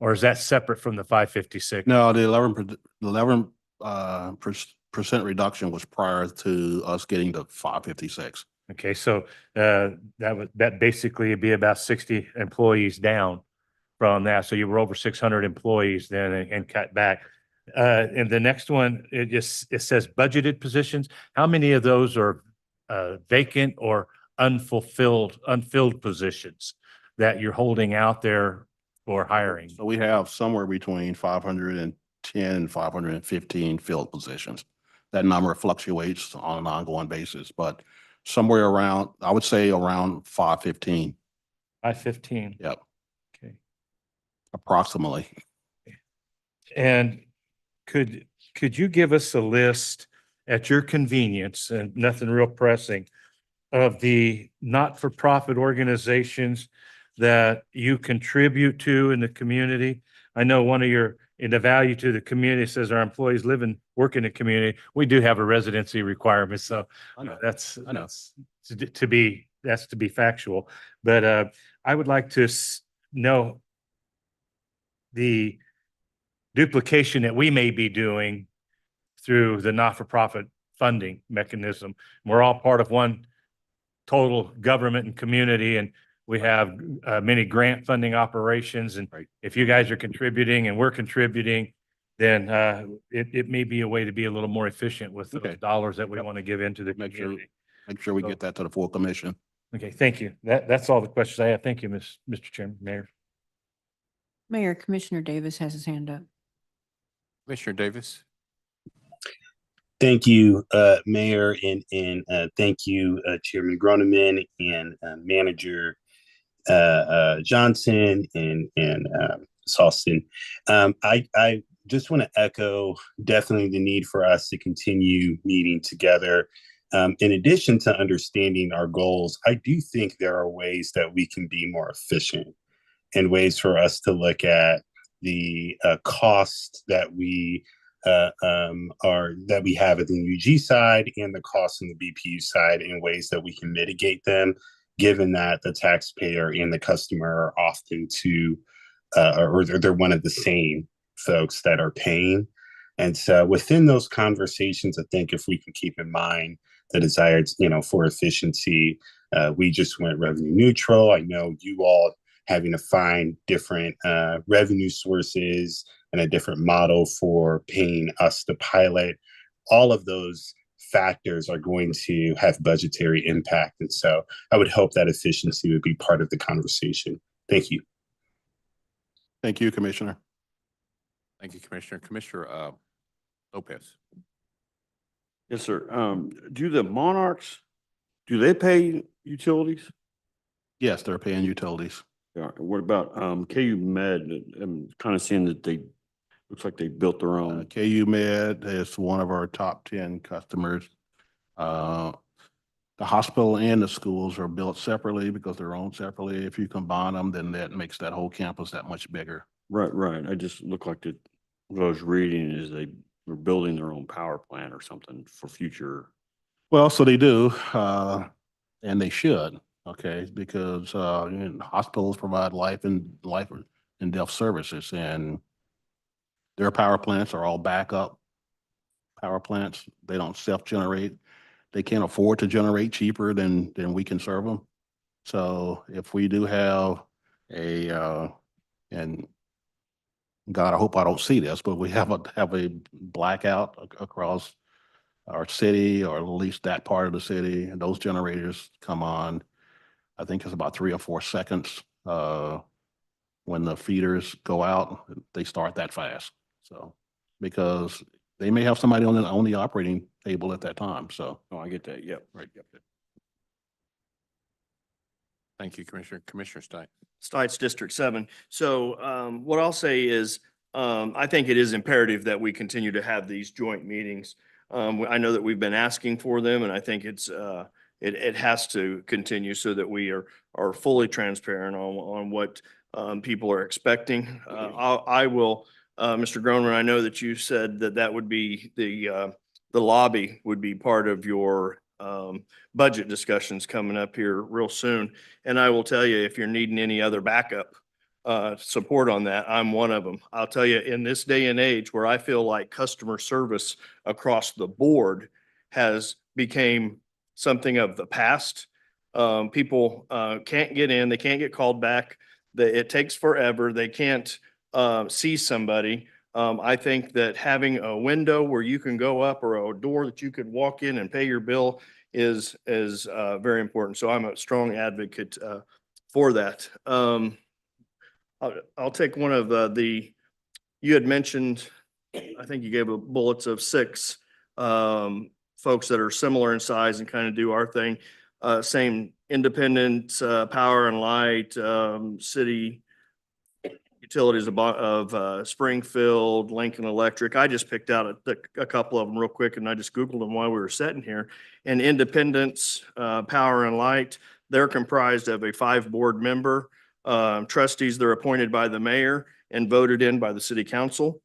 Or is that separate from the 556? No, the 11% reduction was prior to us getting to 556. Okay, so that basically would be about 60 employees down from that. So you were over 600 employees then and cut back. And the next one, it says budgeted positions. How many of those are vacant or unfilled positions that you're holding out there for hiring? So we have somewhere between 510 and 515 filled positions. That number fluctuates on an ongoing basis, but somewhere around, I would say around 515. 515. Yep, Okay. approximately. And could you give us a list at your convenience, and nothing real pressing, of the not-for-profit organizations that you contribute to in the community? I know one of your, in the value to the community says our employees live and work in the community. We do have a residency requirement, so I know. that's, I know. that's to be, that's to be factual. But I would like to know the duplication that we may be doing through the not-for-profit funding mechanism. We're all part of one total government and community, and we have many grant funding operations. And Right. if you guys are contributing and we're contributing, then it may be a way to be a little more efficient with those Okay. dollars that we Yep. want to give into the Make sure, community. make sure we So- get that to the full commission. Okay, thank you. That's all the questions I have. Thank you, Mr. Chairman, Mayor. Mayor, Commissioner Davis has his hand up. Commissioner Davis? Thank you, Mayor, and thank you, Chairman Groneman and Manager Johnson and Saulston. I just want to echo definitely the need for us to continue meeting together. In addition to understanding our goals, I do think there are ways that we can be more efficient and ways for us to look at the cost that we that we have at the UG side and the costs on the BPU side in ways that we can mitigate them, given that the taxpayer and the customer are often or they're one of the same folks that are paying. And so within those conversations, I think if we can keep in mind the desire, for efficiency, we just went revenue neutral. I know you all having to find different revenue sources and a different model for paying us to pilot. All of those factors are going to have budgetary impact. And so I would hope that efficiency would be part of the conversation. Thank you. Thank you, Commissioner. Thank you, Commissioner. Commissioner Lopez? Yes, sir. Do the Monarchs, do they pay utilities? Yes, they're paying utilities. Yeah. What about KU Med? I'm kind of seeing that looks like they built their own. KU Med is one of our top 10 customers. The hospital and the schools are built separately because they're owned separately. If you combine them, then that makes that whole campus that much bigger. Right. I just looked like what I was reading is they were building their own power plant or something for future. Well, so they do, and they should, okay, because hospitals provide life and death services, and their power plants are all backup power plants. They don't self-generate. They can't afford to generate cheaper than we can serve them. So if we do have and God, I hope I don't see this, but we have a blackout across our city, or at least that part of the city, and those generators come on, I think it's about 3 or 4 seconds. When the feeders go out, they start that fast. So, because they may have somebody on the operating table at that time, so. Oh, I get that. Yep. Right. Yep. Thank you, Commissioner. Commissioner Stites? Stites District 7. So what I'll say is, I think it is imperative that we continue to have these joint meetings. I know that we've been asking for them, and I think it has to continue so that we are fully transparent on what people are expecting. I will, Mr. Groneman, I know that you said that would be the lobby would be part of your budget discussions coming up here real soon. And I will tell you, if you're needing any other backup support on that, I'm one of them. I'll tell you, in this day and age where I feel like customer service across the board has became something of the past. People can't get in, they can't get called back. It takes forever. They can't see somebody. I think that having a window where you can go up or a door that you could walk in and pay your bill is very important. So I'm a strong advocate for that. I'll take one of you had mentioned, I think you gave bullets of 6 folks that are similar in size and kind of do our thing. Same independent power and light, city utilities of Springfield, Lincoln Electric. I just picked out a couple of them real quick and I just Googled them while we were sitting here. And Independence Power and Light, they're comprised of a 5 board member. Trustees, they're appointed by the mayor and voted in by the city council,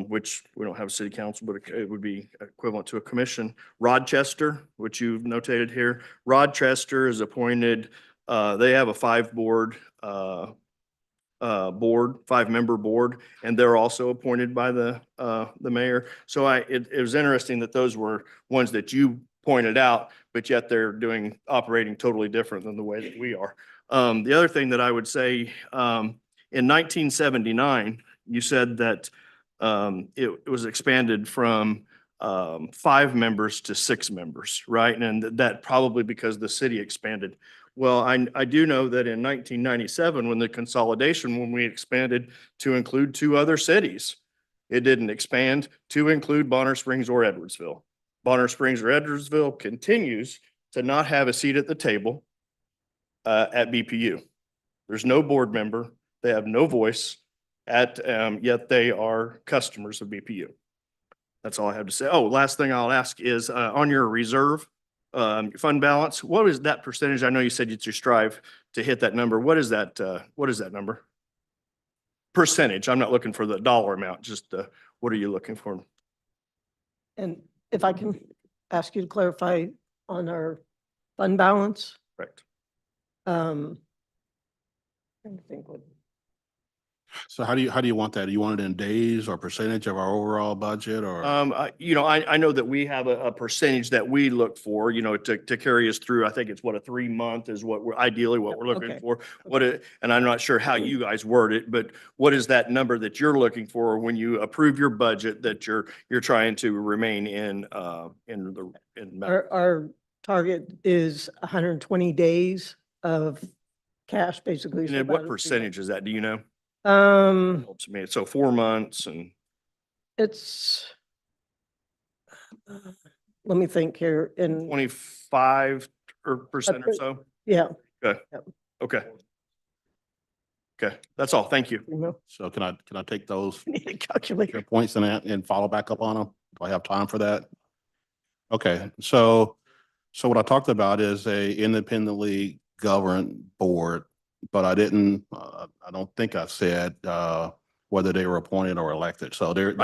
which we don't have a city council, but it would be equivalent to a commission. Rochester, which you've notated here, Rochester is appointed, they have a 5-member board, and they're also appointed by the mayor. So it was interesting that those were ones that you pointed out, but yet they're operating totally different than the way that we are. The other thing that I would say, in 1979, you said that it was expanded from 5 members to 6 members, right? And that probably because the city expanded. Well, I do know that in 1997, when we expanded to include 2 other cities, it didn't expand to include Bonner Springs or Edwardsville. Bonner Springs or Edwardsville continues to not have a seat at the table at BPU. There's no board member. They have no voice yet they are customers of BPU. That's all I have to say. Oh, last thing I'll ask is on your reserve fund balance, what is that percentage? I know you said it's your strive to hit that number. What is that number? Percentage. I'm not looking for the dollar amount, just what are you looking for? And if I can ask you to clarify on our fund balance. Correct. Trying to think what. So how do you want that? Do you want it in days or percentage of our overall budget or? I know that we have a percentage that we look for, to carry us through. I think it's a 3-month is what we're looking Okay. for. And I'm not sure how you guys word it, but what is that number that you're looking for when you approve your budget that you're trying to remain in Our target is 120 days of cash, basically. and so then about what a 3 percentage is that? Do you know? month. Helps me. So 4 months and It's, let me think here in, 25% or so. yeah. Okay. Yep. Okay. Okay. That's all. Thank you. So can I take those Need a calculator. your points and follow back up on them? Do I have time for that? Okay, so what I talked about is a independently governed board, but I don't think I said whether they were appointed or elected. So there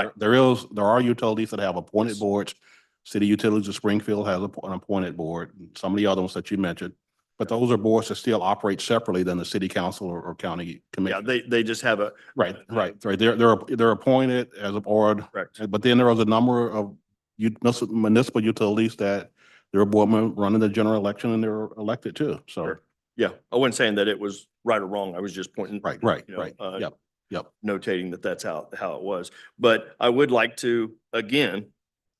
are utilities that have appointed boards. City Utilities of Springfield has an appointed board, some of the other ones that you mentioned. But those are boards that still operate separately than the city council or county commission. Yeah, they just have a. Right. They're appointed as a board. Correct. But then there was a number of municipal utilities that their board member running the general election and they're elected too. So. Sure. Yeah, I wasn't saying that it was right or wrong. I was just pointing. Right. Yep. Notating that that's how it was. But I would like to, again,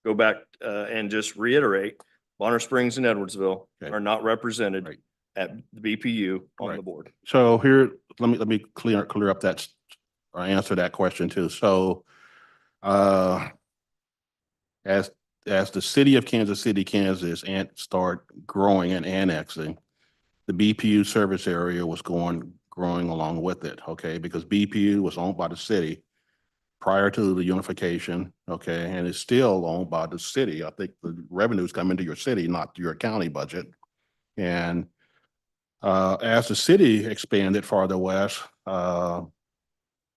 go back and just reiterate, Bonner Springs and Edwardsville Okay. are not represented Right. at the BPU on Right. the board. So here, let me clear up that or answer that question too. So, as the city of Kansas City, Kansas, and start growing and annexing, the BPU service area was growing along with it. Okay, because BPU was owned by the city prior to the unification. Okay, and it's still owned by the city. I think the revenues come into your city, not your county budget. And as the city expanded farther west, the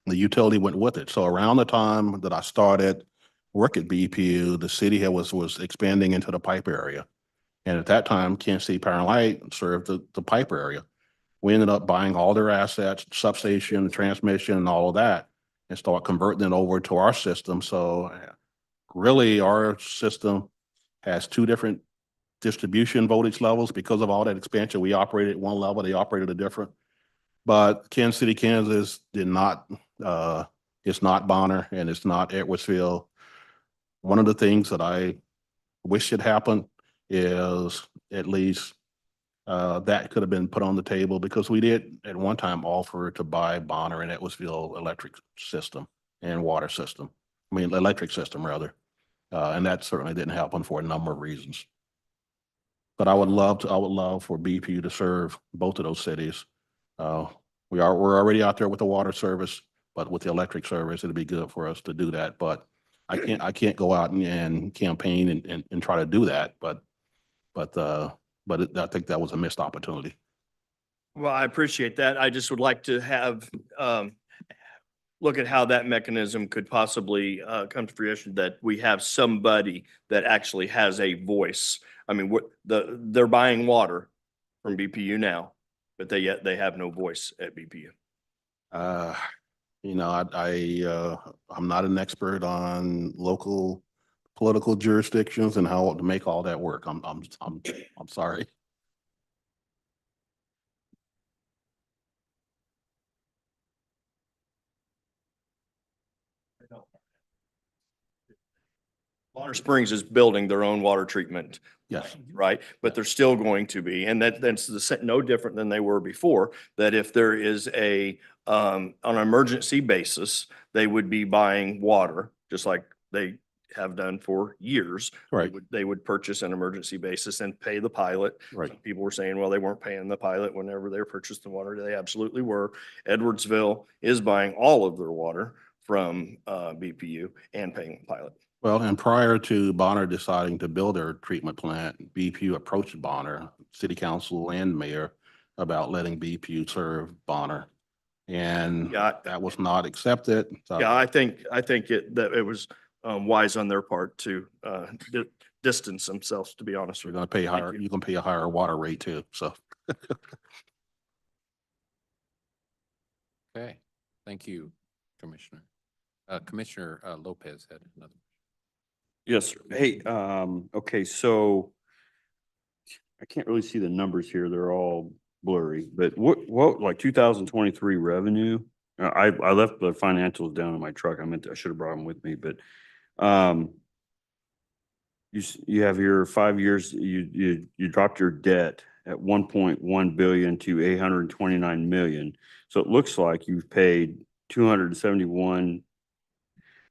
utility went with it. So around the time that I started work at BPU, the city was expanding into the pipe area. And at that time, Kansas City Power and Light served the pipe area. We ended up buying all their assets, substation, transmission, and all of that, and start converting it over to our system. So really, our system has 2 different distribution voltage levels. Because of all that expansion, we operated at one level, they operated a different. But Kansas City, Kansas did not It's not Bonner and it's not Edwardsville. One of the things that I wish should happen is at least that could have been put on the table because we did at one time offer to buy Bonner and Edwardsville electric system and water system. I mean, electric system rather. And that certainly didn't happen for a number of reasons. But I would love for BPU to serve both of those cities. We're already out there with the water service, but with the electric service, it'd be good for us to do that. But I can't go out and campaign and try to do that, but I think that was a missed opportunity. Well, I appreciate that. I just would like to have, look at how that mechanism could possibly come to fruition, that we have somebody that actually has a voice. I mean, they're buying water from BPU now, but yet they have no voice at BPU. You know, I'm not an expert on local political jurisdictions and how to make all that work. I'm sorry. Bonner Springs is building their own water treatment. Yes. Right? But they're still going to be, and that's no different than they were before, that if there is on an emergency basis, they would be buying water, just like they have done for years. Right. They would purchase an emergency basis and pay the pilot. Right. Some people were saying, well, they weren't paying the pilot whenever they were purchasing water. They absolutely were. Edwardsville is buying all of their water from BPU and paying the pilot. Well, and prior to Bonner deciding to build their treatment plant, BPU approached Bonner, city council and mayor about letting BPU serve Bonner. And Yeah. that was not accepted. So Yeah, I think that it was wise on their part to distance themselves, to be honest you're with going you. to pay Thank higher, you. you can pay a higher water rate too. So Okay, thank you, Commissioner. Commissioner Lopez had another. Yes, sir. Hey, okay, so I can't really see the numbers here. They're all blurry, but what, like 2023 revenue? I left the financials down in my truck. I should have brought them with me, but, you have your 5 years, you dropped your debt at 1.1 billion to 829 million. So it looks like you've paid 271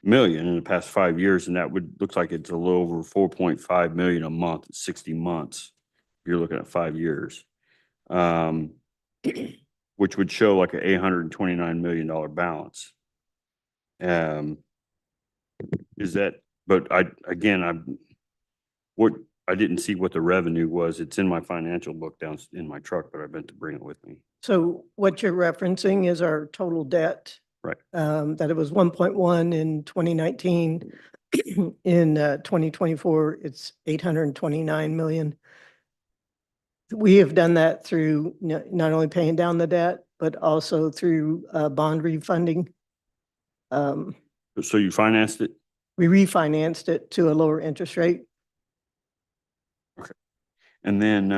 million in the past 5 years, and that looks like it's a little over 4.5 million a month, 60 months. You're looking at 5 years. Which would show like an $829 million balance. Is that, but I didn't see what the revenue was. It's in my financial book down in my truck, but I meant to bring it with me. So what you're referencing is our total debt. Right. That it was 1.1 in 2019. In 2024, it's 829 million. We have done that through not only paying down the debt, but also through bond refunding. So you financed it? We refinanced it to a lower interest rate. And then,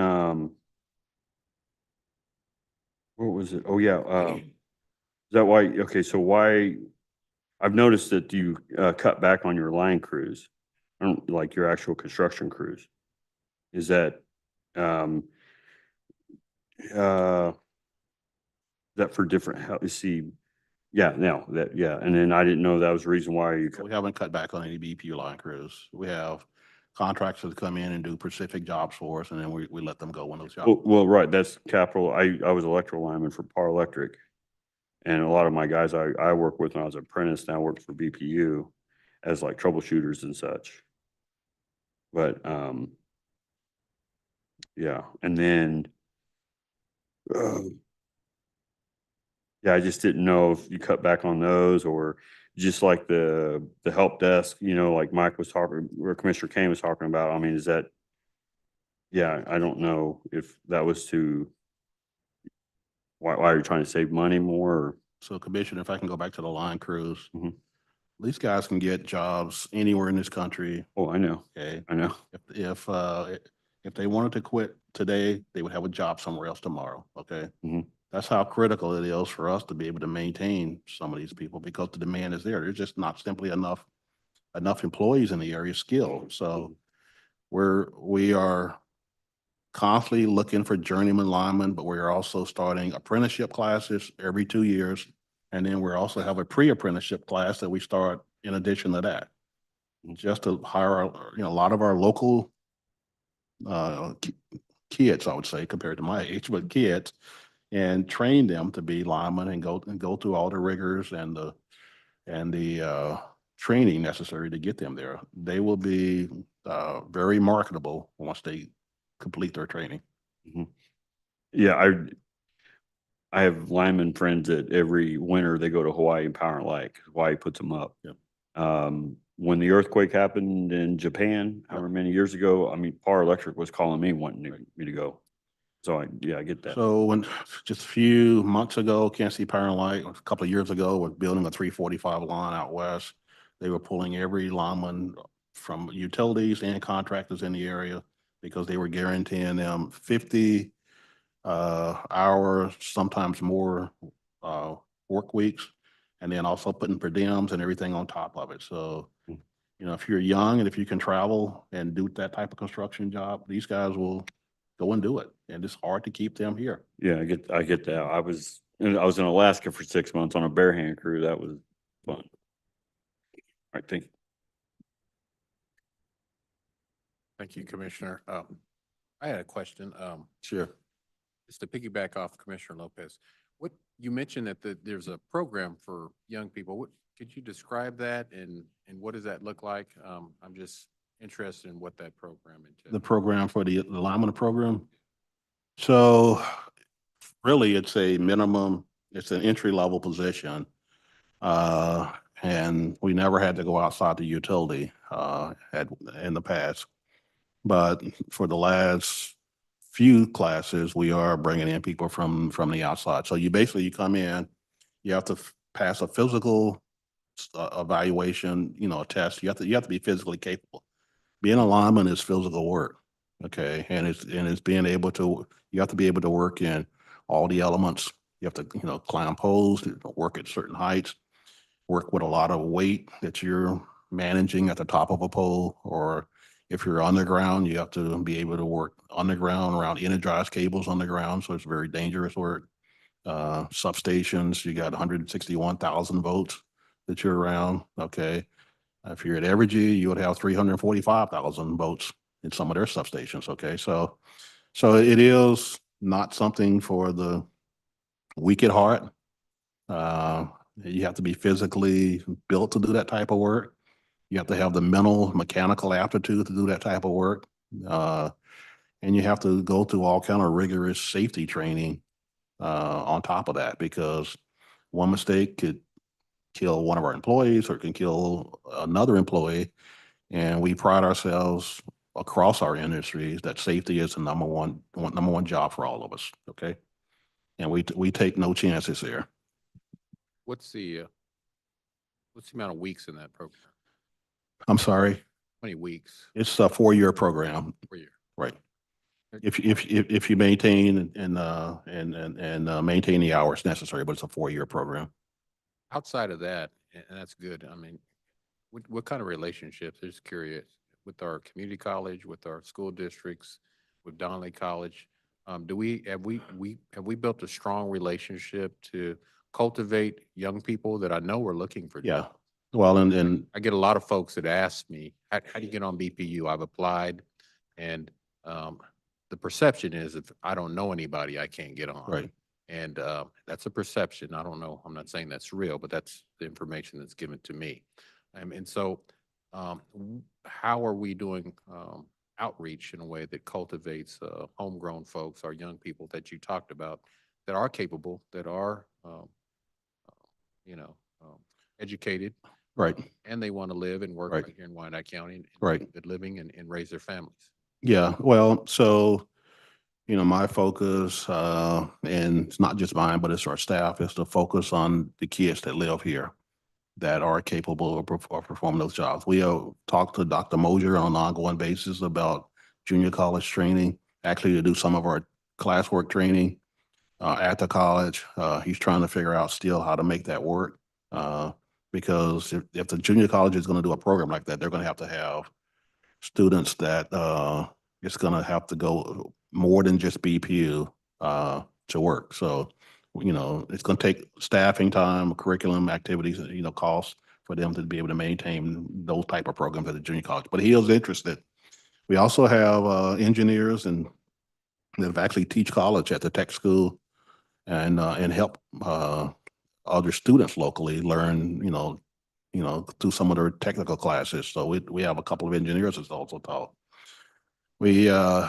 what was it? Oh, yeah. Is that why, okay, so why, I've noticed that you cut back on your line crews, like your actual construction crews. Is that, that for different, how, you see, yeah, now that, yeah, and then I didn't know that was the reason why you cut. we haven't cut back on any BPU line crews. We have contractors come in and do specific jobs for us, and then we let them go when those jobs. Well, right, that's capital. I was electrical lineman for Par Electric. And a lot of my guys I worked with when I was an apprentice now worked for BPU as like troubleshooters and such. But, yeah, and then, yeah, I just didn't know if you cut back on those or just like the help desk, like Mike was talking, or Commissioner Kane was talking about. I mean, is that, yeah, I don't know if that was why are you trying to save money more? Or? So Commissioner, if I can go back to the line crews, Mhm. these guys can get jobs anywhere in this country. Oh, I know. Okay. I know. If they wanted to quit today, they would have a job somewhere else tomorrow. Okay. Mhm. That's how critical it is for us to be able to maintain some of these people because the demand is there. There's just not simply enough employees in the area skilled. So we are constantly looking for journeyman linemen, but we are also starting apprenticeship classes every 2 years. And then we also have a pre-apprenticeship class that we start in addition to that. Just to hire, a lot of our local kids, I would say, compared to my age, but kids, and train them to be linemen and go through all the rigors and the training necessary to get them there. They will be very marketable once they complete their training. Yeah, I have lineman friends that every winter they go to Hawaii and Power and Lake. Hawaii puts them up. Yep. When the earthquake happened in Japan, Yep. however many years ago, I mean, Power Electric was calling me wanting me to go. So I get that. So when just a few months ago, Kansas City Power and Light, a couple of years ago, was building a 345 line out west. They were pulling every lineman from utilities and contractors in the area because they were guaranteeing them 50 hours, sometimes more work weeks, and then also putting per diems and everything on top of it. So, if you're young and if you can travel and do that type of construction job, these guys will go and do it. And it's hard to keep them here. Yeah, I get that. I was in Alaska for 6 months on a bare hand crew. That was fun. All right, thank you. Thank you, Commissioner. I had a question. Sure. Just to piggyback off Commissioner Lopez, what you mentioned that there's a program for young people. Could you describe that and what does that look like? I'm just interested in what that program entails. The program for the lineman program. So really it's an entry level position. And we never had to go outside the utility in the past. But for the last few classes, we are bringing in people from the outside. So you come in, you have to pass a physical evaluation, a test. You have to be physically capable. Being a lineman is physical work, okay, and it's being able to. You have to be able to work in all the elements. You have to climb poles, work at certain heights, work with a lot of weight that you're managing at the top of a pole, or if you're underground, you have to be able to work underground around energized cables underground. So it's very dangerous work. Substations, you got 161,000 volts that you're around. Okay. If you're at Evergy, you would have 345,000 volts in some of their substations. Okay. So it is not something for the weak at heart. You have to be physically built to do that type of work. You have to have the mental, mechanical aptitude to do that type of work. And you have to go through all kind of rigorous safety training on top of that, because one mistake could kill one of our employees or it can kill another employee. And we pride ourselves across our industries that safety is the number one job for all of us. Okay. And we take no chances there. What's the amount of weeks in that program? I'm sorry. How many weeks? It's a 4-year program. 4 years. Right. If you maintain and maintain the hours necessary, but it's a 4-year program. Outside of that, and that's good. I mean, what kind of relationships? Just curious with our community college, with our school districts, with Donnelly College. Have we built a strong relationship to cultivate young people that I know are looking for Yeah. jobs? Well, and I get a lot of folks that ask me, how do you get on BPU? I've applied, and the perception is if I don't know anybody, I can't get on. right. And that's a perception. I don't know. I'm not saying that's real, but that's the information that's given to me. And so how are we doing outreach in a way that cultivates homegrown folks, our young people that you talked about, that are capable, that are, educated, Right. and they want to live and work Right. right here in Wyandotte County, and Right. make a good living and raise their families? Yeah. Well, so, my focus, and it's not just mine, but it's our staff, is to focus on the kids that live here that are capable of performing those jobs. We talk to Dr. Mosier on an ongoing basis about junior college training, actually to do some of our classwork training. at the college. He's trying to figure out still how to make that work. Because if the junior college is going to do a program like that, they're going to have students that it's going to have to go more than just BPU to work. So, it's going to take staffing time, curriculum, activities, costs for them to be able to maintain those type of programs at the junior college. But he is interested. We also have engineers and that actually teach college at the tech school and help other students locally learn, through some of their technical classes. So we have a couple of engineers that's also taught. We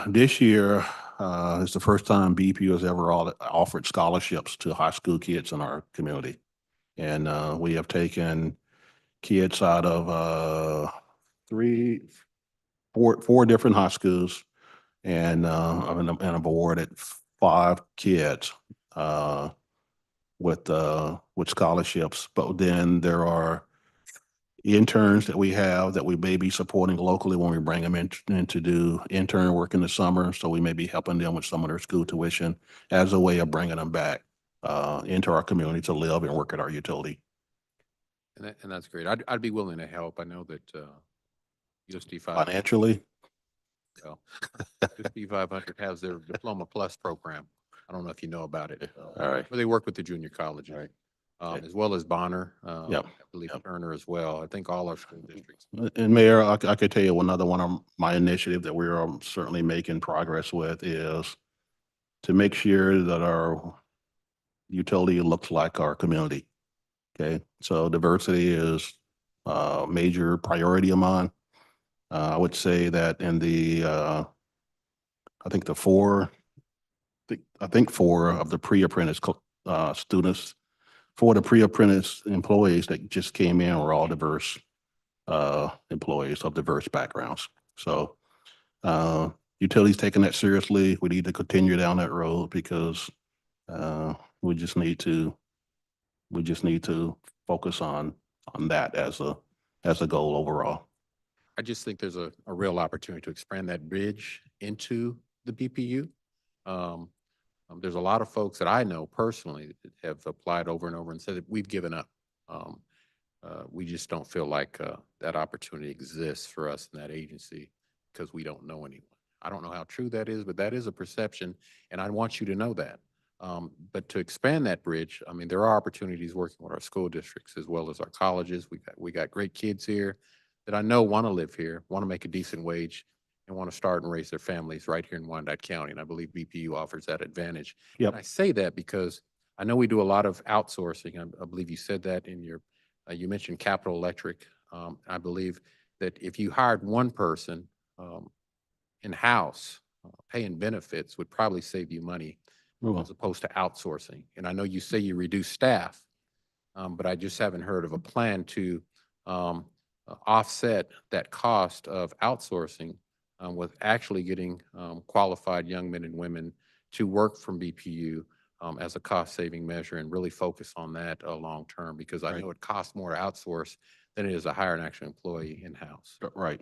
this year is the first time BPU has ever offered scholarships to high school kids in our community, and we have taken kids out of four different high schools, and have awarded 5 kids with scholarships. But then there are interns that we have that we may be supporting locally when we bring them in to do intern work in the summer. So we may be helping them with some of their school tuition as a way of bringing them back into our community to live and work at our utility. And that's great. I'd be willing to help. I know that USD 500, Financially, USD 500 has their Diploma Plus program. I don't know if you know about it. all right. But they work with the junior colleges. Right. As well as Bonner. Yep. I believe Turner as well. I think all our school districts. And Mayor, I could tell you another one of my initiative that we're certainly making progress with is to make sure that our utility looks like our community. Okay, so diversity is a major priority of mine. I would say that in the, I think 4 of the pre-apprentice students, 4 of the pre-apprentice employees that just came in were all diverse employees of diverse backgrounds. So utilities taking that seriously. We need to continue down that road because we just need to focus on that as a goal overall. I just think there's a real opportunity to expand that bridge into the BPU. There's a lot of folks that I know personally that have applied over and over and said that we've given up. We just don't feel like that opportunity exists for us in that agency because we don't know anyone. I don't know how true that is, but that is a perception, and I want you to know that. But to expand that bridge, I mean, there are opportunities working with our school districts as well as our colleges. We got great kids here that I know want to live here, want to make a decent wage, and want to start and raise their families right here in Wyandotte County. And I believe BPU offers that advantage. Yep. And I say that because I know we do a lot of outsourcing. I believe you said that in your, you mentioned Capital Electric. I believe that if you hired one person in-house, paying benefits would probably save you money as opposed to outsourcing. And I know you say you reduce staff, but I just haven't heard of a plan to offset that cost of outsourcing with actually getting qualified young men and women to work from BPU as a cost-saving measure and really focus on that long term, because I know it costs more to outsource than it is to hire an actual employee in-house. Right.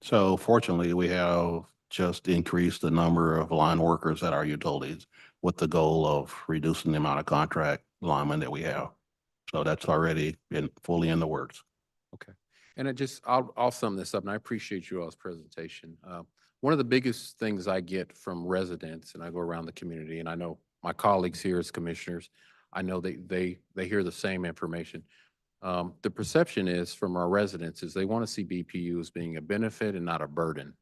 So fortunately, we have just increased the number of line workers at our utilities with the goal of reducing the amount of contract linemen that we have. So that's already been fully in the works. Okay. And I'll sum this up, and I appreciate you all's presentation. One of the biggest things I get from residents, and I go around the community, and I know my colleagues here as commissioners, I know they hear the same information. The perception is from our residents is they want to see BPU as being a benefit and not a burden.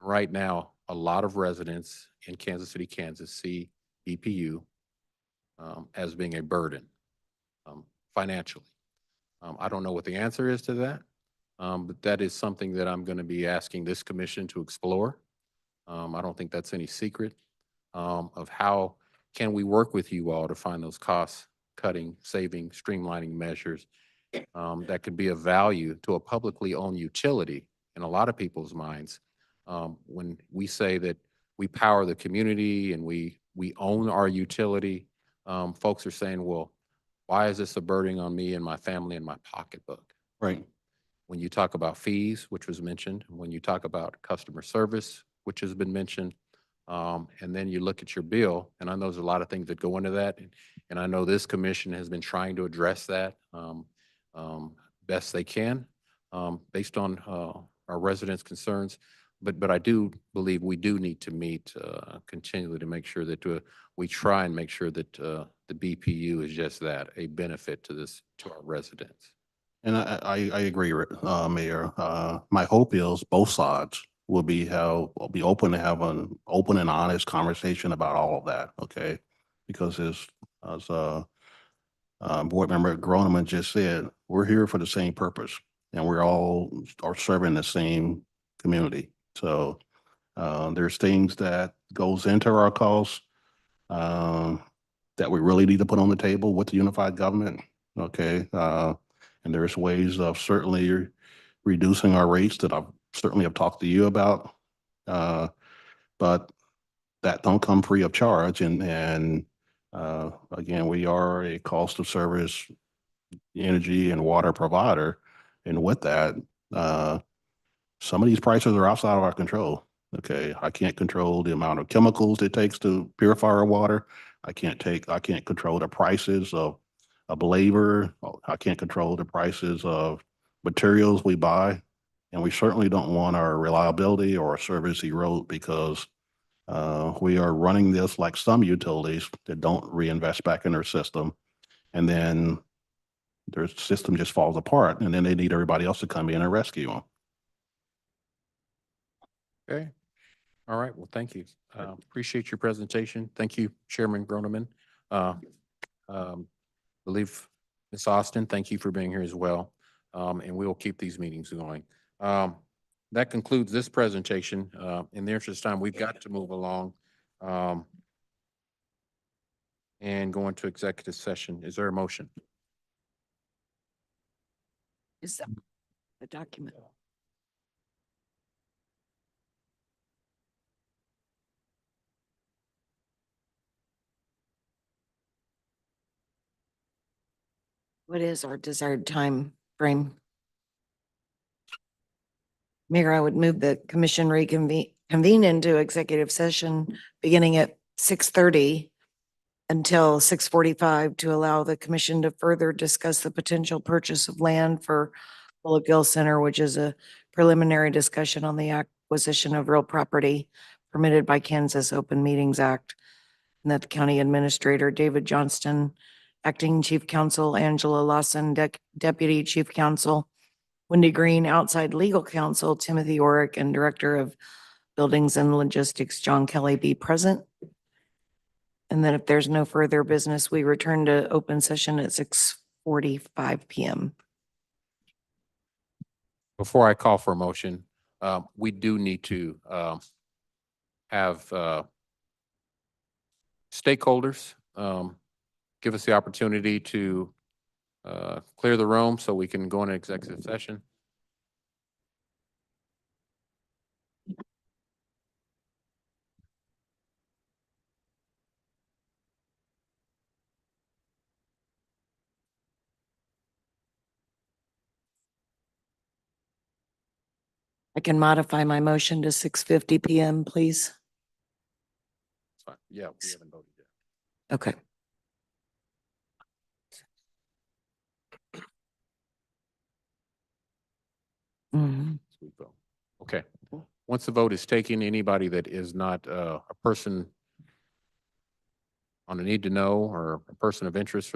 Right now, a lot of residents in Kansas City, Kansas see BPU as being a burden financially. I don't know what the answer is to that, but that is something that I'm going to be asking this commission to explore. I don't think that's any secret of how can we work with you all to find those cost-cutting, saving, streamlining measures that could be of value to a publicly owned utility in a lot of people's minds. When we say that we power the community and we own our utility, folks are saying, well, why is this a burden on me and my family and my pocketbook? Right. When you talk about fees, which was mentioned, when you talk about customer service, which has been mentioned, And then you look at your bill, and I know there's a lot of things that go into that. And I know this commission has been trying to address that best they can, based on our residents' concerns. But I do believe we do need to meet continually to make sure that we try and make sure that the BPU is just that, a benefit to our residents. And I agree, Mayor. My hope is both sides will be open to have an open and honest conversation about all of that, okay? Because as Board Member Groneman just said, we're here for the same purpose, and we're all are serving the same community. So there's things that goes into our costs that we really need to put on the table with the unified government, okay? And there's ways of certainly reducing our rates that I certainly have talked to you about. But that don't come free of charge. And again, we are a cost of service energy and water provider. And with that, some of these prices are outside of our control. Okay, I can't control the amount of chemicals it takes to purify our water. I can't control the prices of labor. I can't control the prices of materials we buy. And we certainly don't want our reliability or our service erode because we are running this like some utilities that don't reinvest back in their system. And then their system just falls apart, and then they need everybody else to come in and rescue them. Okay. All right. Well, thank you. Appreciate your presentation. Thank you, Chairman Groneman. Believe Ms. Austin, thank you for being here as well. And we will keep these meetings going. That concludes this presentation. In the interest of time, we've got to move along and go into executive session. Is there a motion? Is that the document? What is our desired time frame? Mayor, I would move the commission convene into executive session beginning at 6:30 until 6:45 to allow the commission to further discuss the potential purchase of land for Bullock Gill Center, which is a preliminary discussion on the acquisition of real property permitted by Kansas Open Meetings Act. And that the county administrator, David Johnston, acting chief counsel, Angela Lawson, deputy chief counsel, Wendy Green, outside legal counsel, Timothy Orick, and director of buildings and logistics, John Kelly, be present. And then if there's no further business, we return to open session at 6:45 p.m. Before I call for a motion, we do need to have stakeholders give us the opportunity to clear the room so we can go into executive session. I can modify my motion to 6:50 p.m., please. Fine. Yeah, we haven't voted yet. Okay. Mhm. So we vote. Okay. Once the vote is taken, anybody that is not a person on a need to know or a person of interest for